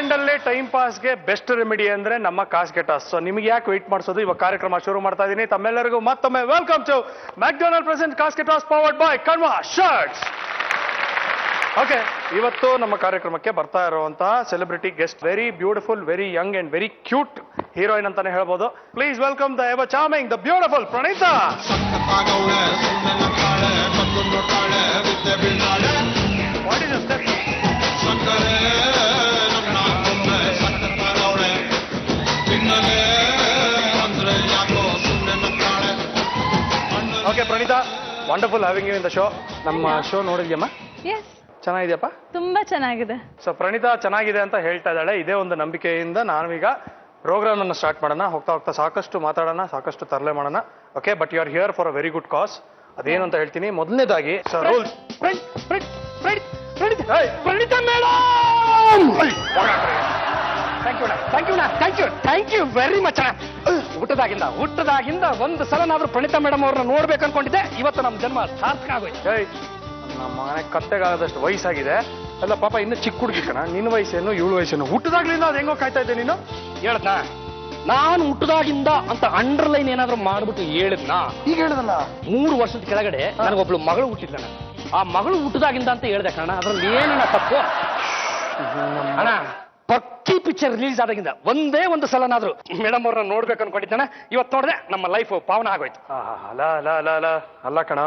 Weekend ಅಲ್ಲಿ time ಪಾಸ್ಗೆ best remedy ಅಂದ್ರೆ ನಮ್ಮ ಕಾಸ್ಗೆ ಟಾಸ್. ಸೊ ನಿಮ್ಗೆ ಯಾಕೆ ವೇಟ್ ಮಾಡಿಸೋದು, ಇವಾಗ ಕಾರ್ಯಕ್ರಮ ಶುರು ಮಾಡ್ತಾ ಇದೀನಿ. ತಮ್ಮೆಲ್ಲರಿಗೂ ಮತ್ತೊಮ್ಮೆ ವೆಲ್ಕಮ್ ಟು ಮ್ಯಾಕ್ಡೊನಾಲ್ಡ್ ಪ್ರೆಸೆಂಟ್ ಕಾಸ್ಗೆ toss powered by Kanva shirts. Okay, ಇವತ್ತು ನಮ್ಮ ಕಾರ್ಯಕ್ರಮಕ್ಕೆ ಬರ್ತಾ ಇರುವಂತಹ celebrity guest, very beautiful, very young and very cute heroine ಅಂತಾನೆ ಹೇಳ್ಬೋದು. Please welcome the ever charming, the beautiful Pranitha. What is step? Okay Pranitha, wonderful having you in the show. ನಮ್ಮ show ನೋಡಿದ್ಯಮ್ಮ? ಚೆನ್ನಾಗಿದೆಯಪ್ಪ? ತುಂಬಾ ಚೆನ್ನಾಗಿದೆ. ಸೊ ಪ್ರಣೀತಾ ಚೆನ್ನಾಗಿದೆ ಅಂತ ಹೇಳ್ತಾ ಇದ್ದಾಳೆ. ಇದೇ ಒಂದು ನಂಬಿಕೆಯಿಂದ ನಾವೀಗ ಪ್ರೋಗ್ರಾಮ್ ಅನ್ನು ಸ್ಟಾರ್ಟ್ ಮಾಡೋಣ. ಹೋಗ್ತಾ ಹೋಗ್ತಾ ಸಾಕಷ್ಟು ಮಾತಾಡೋಣ, ಸಾಕಷ್ಟು ತರಲೆ ಮಾಡೋಣ. Okay, but you are here for a very good cause. ಅದೇನು ಅಂತ ಹೇಳ್ತೀನಿ. ಮೊದಲನೇದಾಗಿ rules. Pranitha madam, thank you very much. ಹುಟ್ಟದಾಗಿಂದ ಒಂದು ಸಲನಾದ್ರೂ ಪ್ರಣೀತಾ ಮೇಡಮ್ ಅವ್ರನ್ನ ನೋಡ್ಬೇಕು ಅನ್ಕೊಂಡಿದ್ದೆ. ಇವತ್ತು ನಮ್ಮ ಜನ್ಮ ಸಾರ್ಥಕ ಆಗೋಯ್ತು. ನಮ್ಮ ಮನೆ ಕತ್ತೆಗಾಗದಷ್ಟು ವಯಸ್ಸಾಗಿದೆ. ಅಲ್ಲ ಪಾಪ ಇನ್ನು ಚಿಕ್ಕ ಹುಡುಗಿ ಕಣ. ನಿನ್ನ ವಯಸ್ಸೇನು, 7 ವಯಸ್ಸೇನು. ಹುಟ್ಟದಾಗ್ಲಿಂದ ಅದು ಹೆಂಗೋ ಕಾಯ್ತಾ ಇದ್ದೆ ನೀನು. ಹೇಳದ್ನ ನಾನು ಹುಟ್ಟದಾಗಿಂದ ಅಂತ ಅಂಡರ್ಲೈನ್ ಏನಾದ್ರು ಮಾಡ್ಬಿಟ್ಟು ಹೇಳಿದ್ನ. ಈಗ ಹೇಳದಲ್ಲ, 3 ವರ್ಷದ ಕೆಳಗಡೆ ನನಗೊಬ್ಳು ಮಗಳು ಹುಟ್ಟಿದ್ಲಣ. ಆ ಮಗಳು ಹುಟ್ಟದಾಗಿಂದ ಅಂತ ಹೇಳ್ದೆ ಕಣ. ಅದ್ರಲ್ಲಿ ಏನಣ್ಣ ತಪ್ಪು ಅಣ್ಣ? ಪಕ್ಕಿ ಪಿಕ್ಚರ್ ರಿಲೀಸ್ ಆದಾಗಿಂದ ಒಂದೇ ಒಂದು ಸಲನಾದ್ರು ಮೇಡಮ್ ಅವ್ರನ್ನ ನೋಡ್ಬೇಕು ಅನ್ಕೊಂಡಿದ್ದಾನೆ. ಇವತ್ತು ನೋಡಿದೆ, ನಮ್ಮ ಲೈಫ್ ಪಾವನ ಆಗೋಯ್ತು. ಅಲ್ಲ ಕಣ,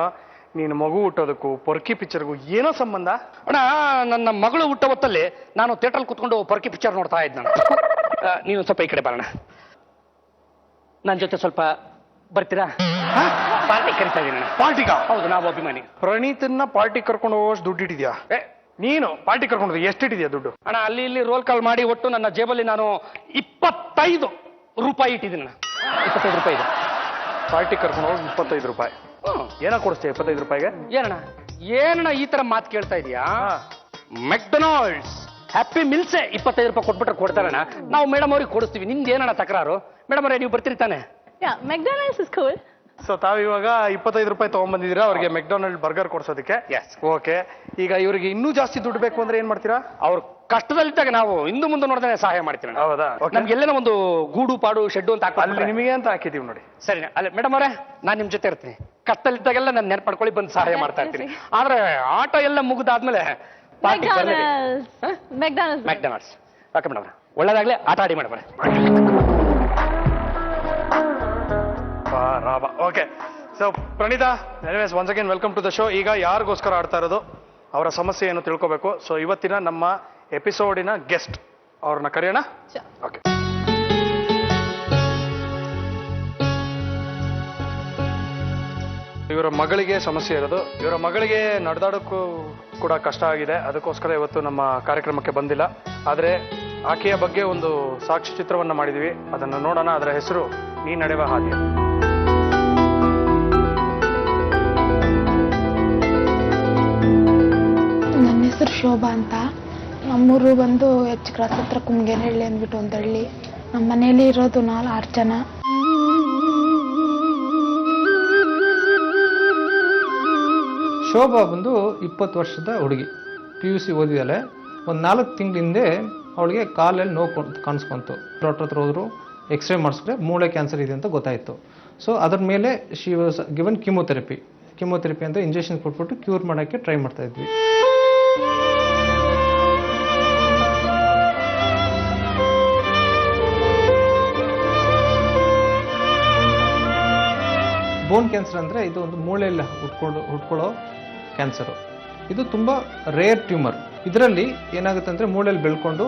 ನೀನು ಮಗು ಹುಟ್ಟೋದಕ್ಕೂ ಪೊರ್ಕಿ ಪಿಕ್ಚರ್ಗೂ ಏನೋ ಸಂಬಂಧ? ಅಣ್ಣ, ನನ್ನ ಮಗಳು ಹುಟ್ಟೋ ಹೊತ್ತಲ್ಲಿ ನಾನು ಥಿಯೇಟರ್ ಕುತ್ಕೊಂಡು ಪೊರ್ಕಿ ಪಿಕ್ಚರ್ ನೋಡ್ತಾ ಇದ್ದ. ನೀನು ಸ್ವಲ್ಪ ಈ ಕಡೆ ಬರೋಣ, ನನ್ನ ಜೊತೆ ಸ್ವಲ್ಪ ಬರ್ತೀರಾ? ಪಾರ್ಟಿ ಕರಿತಾ ಇದೀನಿ. ಪಾರ್ಟಿಗ? ಹೌದು, ನಾವು ಅಭಿಮಾನಿ. ಪ್ರಣೀತನ್ನ ಪಾರ್ಟಿ ಕರ್ಕೊಂಡು ಹೋಗೋಷ್ಟು ದುಡ್ಡು ಇಟ್ಟಿದ್ಯಾ? ನೀನು ಪಾರ್ಟಿ ಕರ್ಕೊಂಡು ಎಷ್ಟಿಟ್ಟಿದ್ಯಾ ದುಡ್ಡು? ಅಣ್ಣ, ಅಲ್ಲಿ ಇಲ್ಲಿ ರೋಲ್ ಕಾಲ್ ಮಾಡಿ ಒಟ್ಟು ನನ್ನ ಜೇಬಲ್ಲಿ ನಾನು 25 ರೂಪಾಯಿ ಇಟ್ಟಿದ್ದೀನಿ. 25 ರೂಪಾಯಿ ಇದೆ. ಪಾರ್ಟಿ ಕರ್ಕೊಂಡು ಹೋಗಿ 25 ರೂಪಾಯಿ ಏನೋ ಕೊಡಿಸ್ತೀಯ? 25 ರೂಪಾಯಿಗೆ ಏನಣ್ಣ ಈ ತರ ಮಾತು ಕೇಳ್ತಾ ಇದೀಯಾ? ಮೆಕ್ಡೊನಾಲ್ಡ್ಸ್ ಹ್ಯಾಪಿ ಮಿಲ್ಸೆ 25 ರೂಪಾಯಿ ಕೊಟ್ಬಿಟ್ರೆ ಕೊಡ್ತಾರಣ್ಣ. ನಾವು ಮೇಡಮ್ ಅವ್ರಿಗೆ ಕೊಡಿಸ್ತೀವಿ. ನಿಮ್ದು ಏನಣ್ಣ ತಕರಾರು? ಮೇಡಮ್ ಅವರೇ, ನೀವು ಬರ್ತೀರಿ ತಾನೆ? McDonald's is cool. ಸೊ ತಾವಿವಾಗ 25 ರೂಪಾಯಿ ತಗೊಂಡ್ಬಂದಿದ್ದೀರಾ ಅವ್ರಿಗೆ ಮೆಕ್ಡೊನಾಲ್ಡ್ ಬರ್ಗರ್ ಕೊಡ್ಸೋದಕ್ಕೆ. ಓಕೆ, ಈಗ ಇವರಿಗೆ ಇನ್ನೂ ಜಾಸ್ತಿ ದುಡ್ಡು ಬೇಕು ಅಂದ್ರೆ ಏನ್ ಮಾಡ್ತೀರಾ? ಅವ್ರು ಕಷ್ಟದಲ್ಲಿದ್ದಾಗ ನಾವು ಹಿಂದೆ ಮುಂದೆ ನೋಡಿದ್ರೆ ಸಹಾಯ ಮಾಡ್ತೀವಿ. ಹೌದಾ? ನಮ್ಗೆ ಎಲ್ಲೇನೋ ಒಂದು ಗೂಡು ಪಾಡು ಶೆಡ್ಡು ಅಂತ ಅಲ್ಲಿ ನಿಮಗೆ ಅಂತ ಹಾಕಿದೀವಿ ನೋಡಿ. ಸರಿ ಅಲ್ಲ ಮೇಡಮ್ ಅವರೇ, ನಾನು ನಿಮ್ ಜೊತೆ ಇರ್ತೀನಿ. ಕಷ್ಟದಲ್ಲಿದ್ದಾಗೆಲ್ಲ ನಾನು ನೆನಪು ಮಾಡ್ಕೊಳ್ಳಿ, ಬಂದು ಸಹಾಯ ಮಾಡ್ತಾ ಇರ್ತೀನಿ. ಆದ್ರೆ ಆಟ ಎಲ್ಲ ಮುಗಿದಾದ್ಮೇಲೆ ಮೆಕ್ಡೊನಾಲ್ಡ್ಸ್. ಓಕೆ ಮೇಡಮ್, ಒಳ್ಳೇದಾಗ್ಲಿ. ಆಟ ಆಡಿ madam. Okay, so Praneetha, anyways once again welcome to the show. ಈಗ ಯಾರಿಗೋಸ್ಕರ ಆಡ್ತಾ ಇರೋದು, ಅವರ ಸಮಸ್ಯೆ ಏನು ತಿಳ್ಕೋಬೇಕು. ಸೊ ಇವತ್ತಿನ ನಮ್ಮ ಎಪಿಸೋಡಿನ ಗೆಸ್ಟ್ ಅವ್ರನ್ನ ಕರೆಯೋಣ. ಓಕೆ, ಇವರ ಮಗಳಿಗೆ ಸಮಸ್ಯೆ ಇರೋದು. ಇವರ ಮಗಳಿಗೆ ನಡೆದಾಡೋಕ್ಕೂ ಕೂಡ ಕಷ್ಟ ಆಗಿದೆ. ಅದಕ್ಕೋಸ್ಕರ ಇವತ್ತು ನಮ್ಮ ಕಾರ್ಯಕ್ರಮಕ್ಕೆ ಬಂದಿಲ್ಲ. ಆದರೆ ಆಕೆಯ ಬಗ್ಗೆ ಒಂದು ಸಾಕ್ಷಿ ಚಿತ್ರವನ್ನ ಮಾಡಿದೀವಿ, ಅದನ್ನು ನೋಡೋಣ. ಅದರ ಹೆಸರು ನೀ ನಡೆವ ಹಾದಿ. ನನ್ನ ಹೆಸರು ಶೋಭಾ ಅಂತ. ನಮ್ಮೂರು ಬಂದು ಎಚ್ ಕ್ರಾಸ್ ಹತ್ರ ಕುಮ್ಗೇನಹಳ್ಳಿ ಅಂದ್ಬಿಟ್ಟು ಒಂದು ಹಳ್ಳಿ. ನಮ್ಮ ಮನೇಲಿ ಇರೋದು 4-6 ಜನ. ಶೋಭಾ ಬಂದು 20 ವರ್ಷದ ಹುಡುಗಿ, PUC ಓದಿದಾಳೆ. ಒಂದು 4 ತಿಂಗಳ ಹಿಂದೆ ಅವಳಿಗೆ ಕಾಲಲ್ಲಿ ನೋವು ಕಾಣಿಸ್ಕೊಂತು. ಡಾಕ್ಟರ್ ಹತ್ರ ಹೋದ್ರು, ಎಕ್ಸ್ರೇ ಮಾಡಿಸಿದ್ರೆ ಮೂಳೆ ಕ್ಯಾನ್ಸರ್ ಇದೆ ಅಂತ ಗೊತ್ತಾಯಿತು. ಸೊ ಅದ್ರ ಮೇಲೆ ಶಿ ವಾಸ್ ಗಿವನ್ ಕಿಮೋಥೆರಪಿ ಅಂತ ಇಂಜೆಕ್ಷನ್ ಕೊಟ್ಬಿಟ್ಟು ಕ್ಯೂರ್ ಮಾಡೋಕ್ಕೆ ಟ್ರೈ ಮಾಡ್ತಾ ಇದ್ವಿ. ಬೋನ್ ಕ್ಯಾನ್ಸರ್ ಅಂದರೆ ಇದು ಒಂದು ಮೂಳೆಯಲ್ಲಿ ಹುಟ್ಕೊಳ್ಳೋ ಕ್ಯಾನ್ಸರು. ಇದು ತುಂಬ ರೇರ್ ಟ್ಯೂಮರ್. ಇದರಲ್ಲಿ ಏನಾಗುತ್ತೆ ಅಂದರೆ ಮೂಳೆಯಲ್ಲಿ ಬೆಳ್ಕೊಂಡು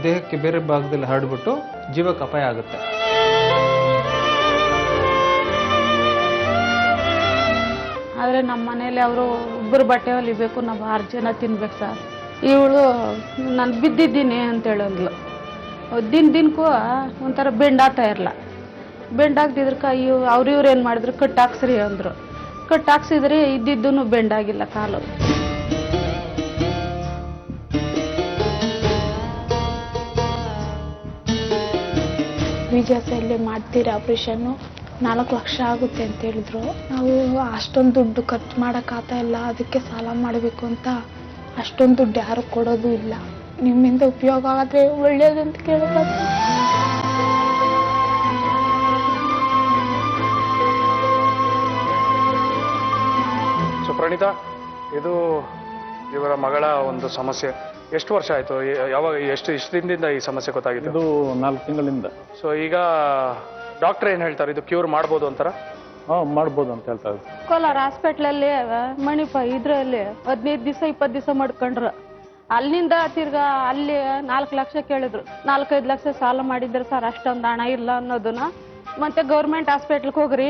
ದೇಹಕ್ಕೆ ಬೇರೆ ಭಾಗದಲ್ಲಿ ಹರಡ್ಬಿಟ್ಟು ಜೀವಕ್ಕೆ ಅಪಾಯ ಆಗುತ್ತೆ. ಆದರೆ ನಮ್ಮ ಮನೇಲಿ ಅವರು ಒಬ್ಬರು ಬಟ್ಟೆ ಹೊಲಿಬೇಕು, ನಾವು 6 ಜನ ತಿನ್ಬೇಕು ಸರ್. ಇವಳು ನಾನು ಬಿದ್ದಿದ್ದೀನಿ ಅಂತ ಹೇಳೋದ್ಲು. ದಿನಕ್ಕೂ ಒಂಥರ ಬೆಂಡಾಗ್ತಾ ಇರಲ್ಲ. ಬೆಂಡಾಗ್ತಿದ್ರಕ ಇವ್ರು ಏನು ಮಾಡಿದ್ರು, ಕಟ್ ಹಾಕ್ಸ್ರಿ ಅಂದರು. ಕಟ್ ಹಾಕ್ಸಿದ್ರೆ ಇದ್ದಿದ್ದೂ ಬೆಂಡಾಗಿಲ್ಲ ಕಾಲು. ವಿಜಯಸಲ್ಲಿ ಮಾಡ್ತೀರಿ ಆಪ್ರೇಷನ್ನು, 4 ಲಕ್ಷ ಆಗುತ್ತೆ ಅಂತ ಹೇಳಿದ್ರು. ನಾವು ಅಷ್ಟೊಂದು ದುಡ್ಡು ಖರ್ಚು ಮಾಡೋಕ್ಕಾಗ್ತಾ ಇಲ್ಲ, ಅದಕ್ಕೆ ಸಾಲ ಮಾಡಬೇಕು ಅಂತ ಅಷ್ಟೊಂದು ದುಡ್ಡು ಯಾರು ಕೊಡೋದು ಇಲ್ಲ. ನಿಮ್ಮಿಂದ ಉಪಯೋಗ ಆದರೆ ಒಳ್ಳೇದಂತ ಕೇಳೋದು. ಸೊ ಪ್ರಣೀತಾ, ಇದು ಇವರ ಮಗಳ ಒಂದು ಸಮಸ್ಯೆ. ಎಷ್ಟು ವರ್ಷ ಆಯ್ತು? ಯಾವಾಗ ಎಷ್ಟು ದಿನದಿಂದ ಈ ಸಮಸ್ಯೆ ಗೊತ್ತಾಗಿತ್ತು? ಇದು 4 ತಿಂಗಳಿಂದ. ಸೊ ಈಗ ಡಾಕ್ಟರ್ ಏನ್ ಹೇಳ್ತಾರೆ, ಇದು ಕ್ಯೂರ್ ಮಾಡ್ಬೋದು ಅಂತಾರ? ಮಾಡ್ಬೋದು ಅಂತ ಹೇಳ್ತಾರೆ. ಕೋಲಾರ ಹಾಸ್ಪಿಟ್ಲಲ್ಲಿ ಇದ್ರಲ್ಲಿ 15 ದಿವಸ 20 ದಿವಸ ಮಾಡ್ಕೊಂಡ್ರು. ಅಲ್ಲಿಂದ ತಿರ್ಗಾ ಅಲ್ಲಿ 4 ಲಕ್ಷ ಕೇಳಿದ್ರು. 4-5 ಲಕ್ಷ ಸಾಲ ಮಾಡಿದ್ರು ಸರ್, ಅಷ್ಟೊಂದು ಹಣ ಇಲ್ಲ ಅನ್ನೋದನ್ನ. ಮತ್ತೆ ಗೌರ್ಮೆಂಟ್ ಹಾಸ್ಪಿಟ್ಲ್ಗೆ ಹೋಗ್ರಿ,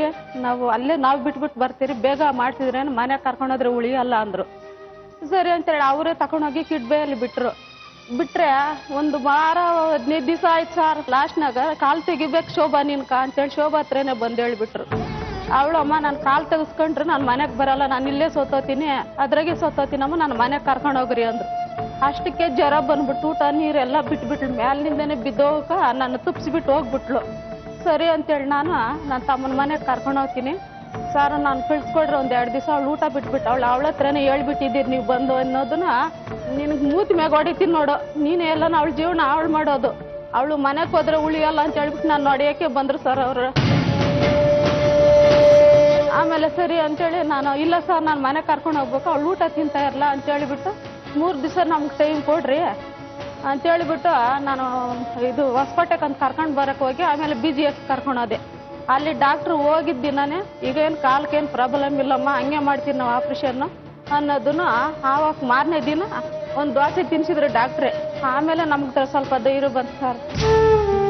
ನಾವು ಬಿಟ್ಬಿಟ್ಟು ಬರ್ತೀರಿ, ಬೇಗ ಮಾಡ್ತಿದ್ರೆ ಮನೆಗೆ ಕರ್ಕೊಂಡೋದ್ರೆ ಉಳಿಯಲ್ಲ ಅಂದ್ರು. ಸರಿ ಅಂತೇಳಿ ಅವರೇ ತಗೊಂಡೋಗಿ ಕಿಡ್ಬೆಯಲ್ಲಿ ಬಿಟ್ರೆ ಒಂದು ವಾರ 15 ದಿವಸ ಆಯ್ತು ಸರ್. ಲಾಸ್ಟ್ನಾಗ ಕಾಲ್ ತೆಗಿಬೇಕು ಶೋಭಾ ನಿನ್ಕ ಅಂತೇಳಿ ಶೋಭಾ ಹತ್ರನೇ ಬಂದು ಹೇಳ್ಬಿಟ್ರು. ಅವಳಮ್ಮ ನಾನು ಕಾಲ್ ತೆಗೆಸ್ಕೊಂಡ್ರೆ ನಾನು ಮನೆಗೆ ಬರಲ್ಲ, ನಾನು ಇಲ್ಲೇ ಸೋತೋತೀನಿ, ಅದ್ರಾಗೆ ಸೋತೋತೀನಮ್ಮ, ನಾನು ಮನೆಗೆ ಕರ್ಕೊಂಡು ಹೋಗ್ರಿ ಅಂದ್ರು. ಅಷ್ಟಕ್ಕೆ ಜ್ವರ ಬಂದ್ಬಿಟ್ಟು ಊಟ ನೀರೆಲ್ಲ ಬಿಟ್ಬಿಟ್ಲು. ಮ್ಯಾಲಿನಿಂದನೇ ಬಿದ್ದೋಗ ನನ್ನ ತುಪ್ಸಿಬಿಟ್ಟು ಹೋಗ್ಬಿಟ್ಲು. ಸರಿ ಅಂತೇಳಿ ನನ್ನ ತಮ್ಮನ ಮನೆಗೆ ಕರ್ಕೊಂಡು ಹೋಗ್ತೀನಿ ಸರ್, ನಾನು ಕಳಿಸ್ಕೊಡ್ರಿ ಒಂದು 2 ದಿವಸ. ಅವಳು ಊಟ ಬಿಟ್ಬಿಟ್ಟು ಅವಳ ಹತ್ರನೇ ಹೇಳ್ಬಿಟ್ಟಿದ್ದೀರಿ ನೀವು ಬಂದು ಅನ್ನೋದನ್ನ. ನಿನಗೆ ಮೂತಿ ಮ್ಯಾಗ ಹೊಡಿತೀನಿ ನೋಡು, ನೀನು ಎಲ್ಲ ಅವಳ ಜೀವನ ಅವಳು ಮಾಡೋದು, ಅವಳು ಮನೆಗೆ ಹೋದ್ರೆ ಉಳಿಯಲ್ಲ ಅಂತ ಹೇಳ್ಬಿಟ್ಟು ನಾನು ಹೊಡಿಯೋಕ್ಕೆ ಬಂದರು ಸರ್ ಅವರು. ಆಮೇಲೆ ಸರಿ ಅಂತೇಳಿ ನಾನು ಇಲ್ಲ ಸರ್ ನಾನು ಮನೆಗೆ ಕರ್ಕೊಂಡು ಹೋಗ್ಬೇಕು, ಅವಳು ಊಟ ತಿಂತಾ ಇರಲ್ಲ ಅಂತೇಳಿಬಿಟ್ಟು 3 ದಿವಸ ನಮ್ಗೆ ಟೈಮ್ ಕೊಡ್ರಿ ಅಂತೇಳಿಬಿಟ್ಟು ನಾನು ಇದು ಹೊಸಪೇಟೆಗೆ ಅಂತ ಕರ್ಕೊಂಡು ಬರೋಕ್ಕೆ ಹೋಗಿ ಆಮೇಲೆ BGS ಕರ್ಕೊಂಡು ಹೋದೆ. ಅಲ್ಲಿ ಡಾಕ್ಟ್ರು ಹೋಗಿದ್ದ ದಿನಾನೇ ಈಗ ಏನು ಕಾಲಕ್ಕೇನು ಪ್ರಾಬ್ಲಮ್ ಇಲ್ಲಮ್ಮ, ಹಂಗೆ ಮಾಡ್ತೀವಿ ನಾವು ಆಪ್ರೇಷನ್ನು ಅನ್ನೋದನ್ನು. ಆವಾಗ ಮಾರನೇ ದಿನ ಒಂದು ದೋಸೆ ತಿನ್ಸಿದ್ರು ಡಾಕ್ಟ್ರೆ. ಆಮೇಲೆ ನಮ್ಗೆ ಸ್ವಲ್ಪ ಧೈರ್ಯ ಬಂತು ಸರ್.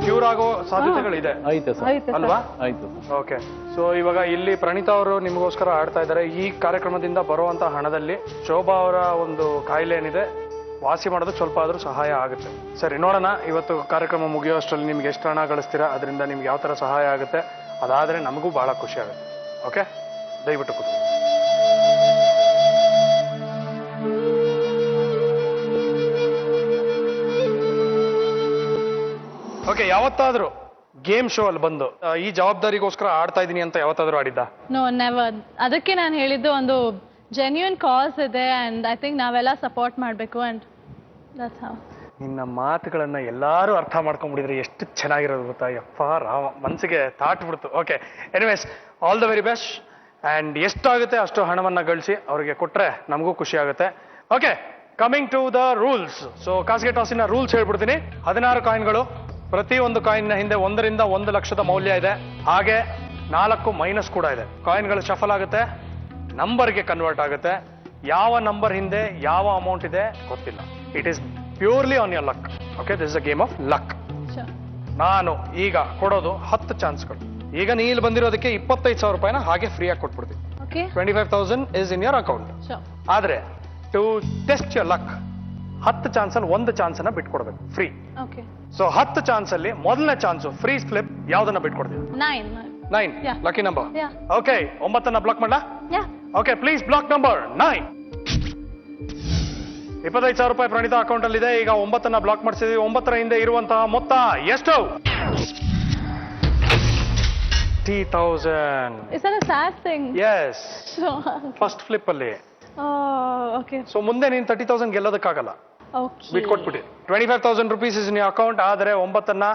ಕ್ಯೂರ್ ಆಗೋ ಸಾಧ್ಯತೆಗಳಿದೆ ಐತೆ ಸರ್. ಆಯ್ತು ಅಲ್ವಾ? ಆಯ್ತು. ಓಕೆ. ಸೊ ಇವಾಗ ಇಲ್ಲಿ ಪ್ರಣೀತಾ ಅವರು ನಿಮಗೋಸ್ಕರ ಆಡ್ತಾ ಇದ್ದಾರೆ. ಈ ಕಾರ್ಯಕ್ರಮದಿಂದ ಬರುವಂತ ಹಣದಲ್ಲಿ ಶೋಭಾ ಅವರ ಒಂದು ಕಾಯಿಲೆ ಏನಿದೆ ವಾಸಿ ಮಾಡೋದಕ್ಕೆ ಸ್ವಲ್ಪ ಆದ್ರೂ ಸಹಾಯ ಆಗುತ್ತೆ. ಸರಿ, ನೋಡೋಣ ಇವತ್ತು ಕಾರ್ಯಕ್ರಮ ಮುಗಿಯೋಷ್ಟರಲ್ಲಿ ನಿಮ್ಗೆ ಎಷ್ಟು ಹಣ ಗಳಿಸ್ತೀರಾ, ಅದರಿಂದ ನಿಮ್ಗೆ ಯಾವ ತರ ಸಹಾಯ ಆಗುತ್ತೆ. ಅದಾದ್ರೆ ನಮಗೂ ಬಹಳ ಖುಷಿ ಆಗುತ್ತೆ. ಓಕೆ, ದಯವಿಟ್ಟು ಕೂತು. ಓಕೆ, ಯಾವತ್ತಾದ್ರೂ ಗೇಮ್ ಶೋ ಅಲ್ಲಿ ಬಂದು ಈ ಜವಾಬ್ದಾರಿಗೋಸ್ಕರ ಆಡ್ತಾ ಇದೀನಿ ಅಂತ ಯಾವತ್ತಾದ್ರೂ ಆಡಿದ್ದ? No, never. ಅದಕ್ಕೆ ನಾನು ಹೇಳಿದ್ದು ಒಂದು ಜೆನ್ಯೂನ್ ಕಾಸ್ ಇದೆ ಅಂಡ್ ಐ ಥಿಂಕ್ ನಾವೆಲ್ಲ ಸಪೋರ್ಟ್ ಮಾಡಬೇಕು ಅಂಡ್ ದಟ್ಸ್ ಹೌ. ನಿನ್ನ ಮಾತುಗಳನ್ನ ಎಲ್ಲಾರು ಅರ್ಥ ಮಾಡ್ಕೊಂಡ್ಬಿಟ್ಟಿದ್ರೆ ಎಷ್ಟು ಚೆನ್ನಾಗಿರೋದು ಗೊತ್ತಾ? ಯಪ್ಪ ರಾಮ, ಮನಸ್ಸಿಗೆ ತಾಟ್ಬಿಡ್ತು. Okay, anyways, all the very best. And ಎಷ್ಟಾಗುತ್ತೆ ಅಷ್ಟು ಹಣವನ್ನ ಗಳಿಸಿ ಅವರಿಗೆ ಕೊಟ್ರೆ ನಮಗೂ ಖುಷಿ ಆಗುತ್ತೆ. Okay, coming to the rules. So ಖಾಸಗಿ ಟಾಸಿನ ರೂಲ್ಸ್ ಹೇಳ್ಬಿಡ್ತೀನಿ. 16 ಕಾಯಿನ್ಗಳು, ಪ್ರತಿ ಒಂದು ಕಾಯಿನ್ನ ಹಿಂದೆ 1 ರಿಂದ 1 ಲಕ್ಷದ ಮೌಲ್ಯ ಇದೆ. ಹಾಗೆ 4 ಮೈನಸ್ ಕೂಡ ಇದೆ. ಕಾಯಿನ್ಗಳು ಶಫಲ್ ಆಗುತ್ತೆ, ನಂಬರ್ಗೆ ಕನ್ವರ್ಟ್ ಆಗುತ್ತೆ. ಯಾವ ನಂಬರ್ ಹಿಂದೆ ಯಾವ ಅಮೌಂಟ್ ಇದೆ ಗೊತ್ತಿಲ್ಲ. It is purely on your luck. Okay, this is a game of luck. ನಾನು ಈಗ ಕೊಡೋದು 10 ಚಾನ್ಸ್ಗಳು. ಈಗ ನೀಲ್ ಬಂದಿರೋದಕ್ಕೆ 25,000 ರೂಪಾಯಿನ ಹಾಗೆ ಫ್ರೀ ಆಗಿ ಕೊಟ್ಬಿಡ್ತೀನಿ. Okay, 25,000 is in your account. ಆದ್ರೆ ಟು ಟೆಸ್ಟ್ ಯೋರ್ ಲಕ್ 10 ಚಾನ್ಸಲ್ಲಿ 1 ಚಾನ್ಸ್ ಅನ್ನ ಬಿಟ್ಕೊಡ್ಬೇಕು ಫ್ರೀ. ಓಕೆ. ಸೊ 10 ಚಾನ್ಸ್ ಅಲ್ಲಿ ಮೊದಲನೇ ಚಾನ್ಸು ಫ್ರೀ ಫ್ಲಿಪ್ ಯಾವ್ದನ್ನ ಬಿಟ್ಕೊಡ್ತೀವಿ? 9 Yeah. Lucky number. Yeah. Okay, 9 block ಮಾಡ್ಲಾ? Yeah. Okay, please block number 9. 25,000 ರೂಪಾಯಿ ಪ್ರಣೀತಾ ಅಕೌಂಟ್ ಅಲ್ಲಿ ಇದೆ. ಈಗ 9 ಬ್ಲಾಕ್ ಮಾಡಿಸಿದ್ವಿ. 9ರ ಹಿಂದೆ ಇರುವಂತಹ ಮೊತ್ತ ಎಷ್ಟು? 30,000. Is that a sad thing? Yes, first flip ಅಲ್ಲಿ. Okay. ಸೊ ಮುಂದೆ ನೀನ್ 30,000 ಗೆಲ್ಲೋದಕ್ಕಾಗಲ್ಲ, Okay. ಬಿಟ್ಕೊಟ್ಬಿಟ್ಟು. 25,000 rupees ಇಸ್ ಇನ್ ಅಕೌಂಟ್. ಆದ್ರೆ 9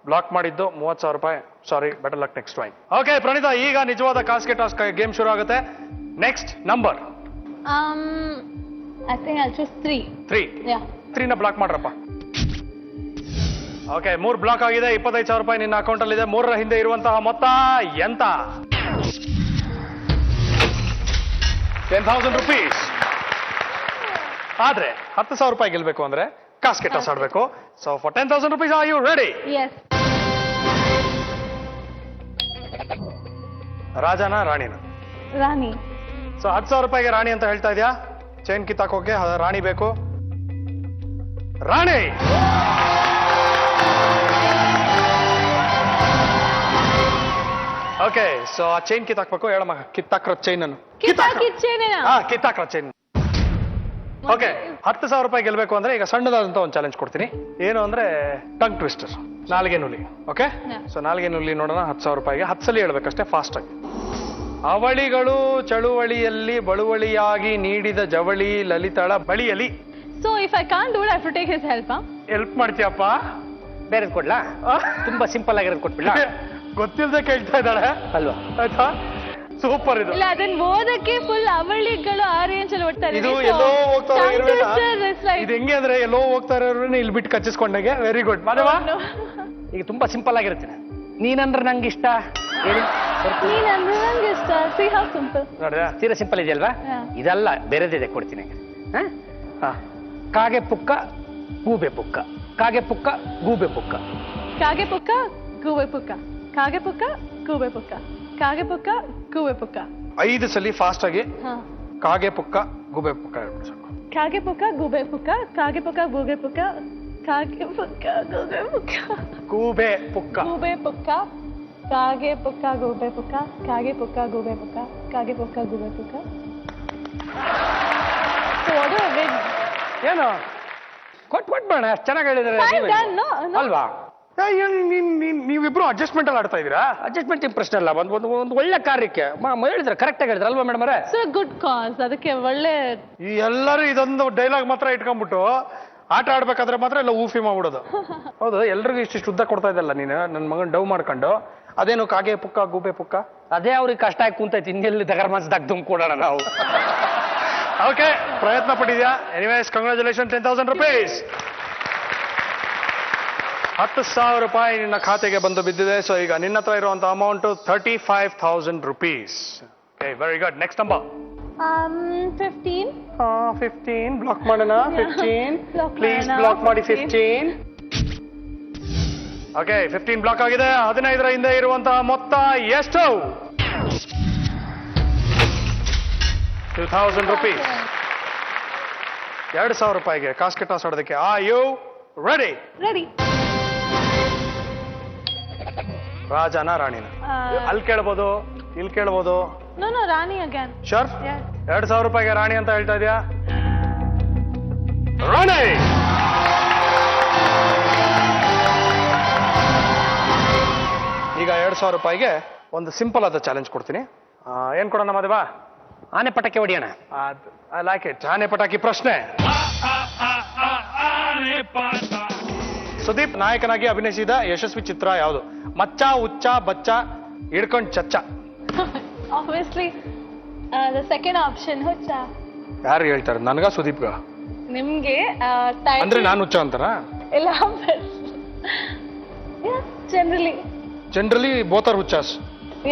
ಬ್ಲಾಕ್ ಮಾಡಿದ್ದು 30,000 ರೂಪಾಯಿ. Sorry, better luck next time. Okay Pranitha, ಈಗ ನಿಜವಾದ ಕಾಸ್ಗೆ ಟಾಸ್ ಗೇಮ್ ಶುರು ಆಗುತ್ತೆ. Next number I think I'll choose 3. 3. Yeah. 3ನ ಬ್ಲಾಕ್ ಮಾಡ್ರಪ್ಪ. ಓಕೆ, 3 ಬ್ಲಾಕ್ ಆಗಿದೆ. 25,000 ರೂಪಾಯಿ ನಿನ್ನ ಅಕೌಂಟ್ ಅಲ್ಲಿ ಇದೆ. 3ರ ಹಿಂದೆ ಇರುವಂತಹ ಮೊತ್ತ ಎಂತ? 10,000 rupees. ಆದ್ರೆ 10,000 ರೂಪಾಯಿ ಗೆಲ್ಬೇಕು ಅಂದ್ರೆ ಕಾಸ್ಗೆ ಟಾಸ್ ಆಡ್ಬೇಕು. So for 10,000 rupees, are you ready? Yes. ರಾಜನ ರಾಣಿನ? ರಾಣಿ. ಸೊ 10,000 ರೂಪಾಯಿಗೆ ರಾಣಿ ಅಂತ ಹೇಳ್ತಾ ಇದೆಯಾ? ಚೈನ್ ಕಿತ್ತಾಕೋಕೆ ರಾಣಿ ಬೇಕು. ರಾಣಿ ಓಕೆ. ಸೊ ಆ ಚೈನ್ ಕಿತ್ತಾಕ್ಬೇಕು. ಹೇಳಮ್ಮ, ಕಿತ್ತಾಕ್ರ ಚೈನ್ ಅನ್ನು. ಕಿಚ್ಚೇನೇನಾ? ಕಿತ್ತಾಕ್ರ ಚೈನ್. ಓಕೆ, 10,000 ರೂಪಾಯಿ ಗೆಲ್ಬೇಕು ಅಂದ್ರೆ ಈಗ ಸಣ್ಣದಾದಂತ ಒಂದು ಚಾಲೆಂಜ್ ಕೊಡ್ತೀನಿ. ಏನು ಅಂದ್ರೆ ಟಂಗ್ ಟ್ವಿಸ್ಟರ್, ನಾಲ್ಗೆ ನುಲಿ. ಓಕೆ, ಸೊ ನಾಲ್ಗೆ ನುಲಿ ನೋಡೋಣ. 10,000 ರೂಪಾಯಿಗೆ 10 ಸಲ ಹೇಳ್ಬೇಕಷ್ಟೇ, ಫಾಸ್ಟ್ ಆಗಿ. ಅವಳಿಗಳು ಚಳುವಳಿಯಲ್ಲಿ ಬಳುವಳಿಯಾಗಿ ನೀಡಿದ ಜವಳಿ ಲಲಿತಳ ಬಳಿಯಲಿ. So if I can't do it, I have to take his help, huh? Help ಮಾಡ್ತೀಯಪ್ಪ? ಬೇರೆ ಕೊಡ್ಲಾ? ಆ? ತುಂಬಾ ಸಿಂಪಲ್ ಆಗಿರೋದು ಕೊಟ್ಬಿಡ್ಲಾ? ಗೊತ್ತಿಲ್ಲದೆ ಕೇಳ್ತಾ ಇದ್ದಾಳೆ ಅಲ್ವಾ? ಆಯ್ತಾ? ಸೂಪರ್ ಇದು. ಇಲ್ಲ ಅದನ್ನ ಓದಕ್ಕೆ ಫುಲ್ ಅವಳಿಗಳು ಆ ರೇಂಜ್ ಅಲ್ಲಿ ಓಡ್ತಾ ಇದು ಎಲ್ಲೋ ಹೋಗ್ತಾ ಇದು ಹೆಂಗೆ ಅಂದ್ರೆ ಎಲ್ಲೋ ಹೋಗ್ತಾ ಇರೋರ್ನ ಇಲ್ಲಿ ಬಿಟ್ಟು ಕಚ್ಚಿಸ್ಕೊಂಡಾಗೆ. Very good. ಮಾಧವ? ಈಗ ತುಂಬಾ ಸಿಂಪಲ್ ಆಗಿರುತ್ತೆ. ನೀನಂದ್ರೆ ನಂಗೆ ಇಷ್ಟ ಹೇಳಿ. ನೀನಂದ್ರೆ ನಂಗೆ ಇಷ್ಟ. See how simple. ನೋಡ್ಯಾ? ತೀರಾ ಸಿಂಪಲ್ ಇದೆಯಲ್ವಾ? Yeah. ಇದಲ್ಲ ಬೇರೆದಿದೆ ಕೊಡ್ತೀನಿ. ಹಾ? ಕಾಗೆ ಪುಕ್ಕ ಗೂಬೆ ಪುಕ್ಕ, ಕಾಗೆ ಪುಕ್ಕ ಗೂಬೆ ಪುಕ್ಕ. ಕಾಗೆ ಪುಕ್ಕ ಗೂಬೆ ಪುಕ್ಕ, ಕಾಗೆ ಪುಕ್ಕ ಗೂಬೆ ಪುಕ್ಕ, ಕಾಗೆ ಪುಕ್ಕ ಗೂಬೆ ಪುಕ್ಕ. 5 ಸಲ ಫಾಸ್ಟ್ ಆಗಿ ಹಾ. ಕಾಗೆ ಪುಕ್ಕ ಗುಬೆ ಪುಕ್ಕ ಹೇಳ್ಬಿಡು ಸಾಕು. ಕಾಗೆ ಪುಕ್ಕ ಗೂಬೆ ಪುಕ್ಕ, ಕಾಗೆ ಪುಕ್ಕ ಗೂಬೆ ಪುಕ್ಕ, ಕಾಗೆ ಪುಕ್ಕ ಗೂಬೆ ಪುಕ್ಕ, ಗೂಬೆ ಪುಕ್ಕ. ಗೂಬೆ ಪುಕ್ಕ, ಕಾಗೆ ಪುಕ್ಕ ಗೂಬೆ ಪುಕ್ಕ, ಕಾಗೆ ಪುಕ್ಕ ಗೂಬೆ ಪುಕ್ಕ, ಕಾಗೆ ಪುಕ್ಕ ಗೂಬೆ ಪುಕ್ಕ. So what do I win? ಏನು ಕೊಟ್ಬಿಡ್ಬೇಡ, ಅಷ್ಟು ಚೆನ್ನಾಗಿ ಹೇಳಿದ್ರೆ Fine, done, no? ಅಲ್ವಾ? ನೀವಿಬ್ರು ಅಡ್ಜಸ್ಟ್ಮೆಂಟ್ ಅಲ್ಲಿ ಆಡ್ತಾ ಇದೀರಾ? ಅಡ್ಜಸ್ಟ್ಮೆಂಟ್ ಏನ್ ಪ್ರಶ್ನೆ ಅಲ್ಲ. ಒಂದು ಒಳ್ಳೆ ಕಾರ್ಯಕ್ಕೆ ಹೇಳಿದ್ರೆ ಕರೆಕ್ಟ್ ಆಗಿ ಹೇಳಿದ್ರೆ ಅಲ್ವಾ ಮೇಡಮ್ ಅವರೇ? So good cause. ಅದಕ್ಕೆ ಒಳ್ಳೆ ಈ ಎಲ್ಲರೂ ಇದೊಂದು ಡೈಲಾಗ್ ಮಾತ್ರ ಇಟ್ಕೊಂಡ್ಬಿಟ್ಟು ಆಟ ಆಡ್ಬೇಕಾದ್ರೆ ಮಾತ್ರ ಎಲ್ಲ ಊಫಿ ಮಾಡ್ಬಿಡೋದು. ಹೌದು, ಎಲ್ರಿಗೂ ಇಷ್ಟಿಷ್ಟು ಉದ್ದ ಕೊಡ್ತಾ ಇದ್ದಲ್ಲ ನೀನು ನನ್ನ ಮಗನ್ ಡವ್ ಮಾಡ್ಕೊಂಡು. ಅದೇನು ಕಾಗೆ ಪುಕ್ಕ ಗೂಬೆ ಪುಕ್ಕ? ಅದೇ ಅವ್ರಿಗೆ ಕಷ್ಟ ಆಗಿ ಕುಂತೈತಿ. ಇನ್ನೆಲ್ಲಿ ದಗರ್ ಮನ್ಸ್ದಾಗ ತುಂಬಿಕೊಡೋಣ ನಾವು. ಓಕೆ, ಪ್ರಯತ್ನ ಪಟ್ಟಿದ್ಯಾ. Anyways congratulation. 10,000 rupees. 10,000 ರೂಪಾಯಿ ನಿನ್ನ ಖಾತೆಗೆ ಬಂದು ಬಿದ್ದಿದೆ. ಸೊ ಈಗ ನಿನ್ನ ಹತ್ರ ಇರುವಂತ amount 35,000 rupees. Okay, very good. Next number 15. 15 block ಮಾಡೋಣ. 15 Block ಪ್ಲೀಸ್ ಮಾಡೋಣ. ಬ್ಲಾಕ್ ಮಾಡಿ. 15 ಓಕೆ, 15 ಬ್ಲಾಕ್ ಆಗಿದೆ. 15ರ ಹಿಂದೆ ಇರುವಂತಹ ಮೊತ್ತ ಎಷ್ಟು? 2,000 rupees. 2,000 ರೂಪಾಯಿಗೆ ಕಾಸ್ಕೆಟ್ ಟಾಸ್ ಆಡೋದಕ್ಕೆ. Are you ready? Ready. ರಾಜನ ರಾಣಿನ ಅಲ್ಲಿ ಕೇಳ್ಬೋದು, ಇಲ್ಲಿ ಕೇಳ್ಬೋದು. No, Rani again. Sure? Yeah. 2,000 ರೂಪಾಯಿಗೆ ರಾಣಿ ಅಂತ ಹೇಳ್ತಾ ಇದೆಯಾ? ರಾಣಿ! ಈಗ 2,000 ರೂಪಾಯಿಗೆ ಒಂದು ಸಿಂಪಲ್ ಆದ ಚಾಲೆಂಜ್ ಕೊಡ್ತೀನಿ. ಏನ್ ಕೊಡೋಣ ಮಾದೇವ? ಆನೆ ಪಟಕ್ಕೆ ಹೊಡಿಯೋಣ. I like it. ಆನೆ ಪಟಾಕಿ ಪ್ರಶ್ನೆ. ಸುದೀಪ್ ನಾಯಕನಾಗಿ ಅಭಿನಯಿಸಿದ ಯಶಸ್ವಿ ಚಿತ್ರ ಯಾವುದು? ಮಚ್ಚ, ಹುಚ್ಚ, ಬಚ್ಚ, ಹಿಡ್ಕೊಂಡ್ ಚಚ್ಚ. Obviously, the second option, ಹುಚ್ಚ. ಯಾರು ಹೇಳ್ತಾರೆ? ನನ್ಗ ಸುದೀಪ್ಗ? ನಿಮ್ಗೆ ಅಂದ್ರೆ ನಾನು ಹುಚ್ಚ ಅಂತಾರ? ಇಲ್ಲ, ಜನರಲಿ ಬೋತ್ ಆರ್ ಹುಚ್ಚಾಸ್.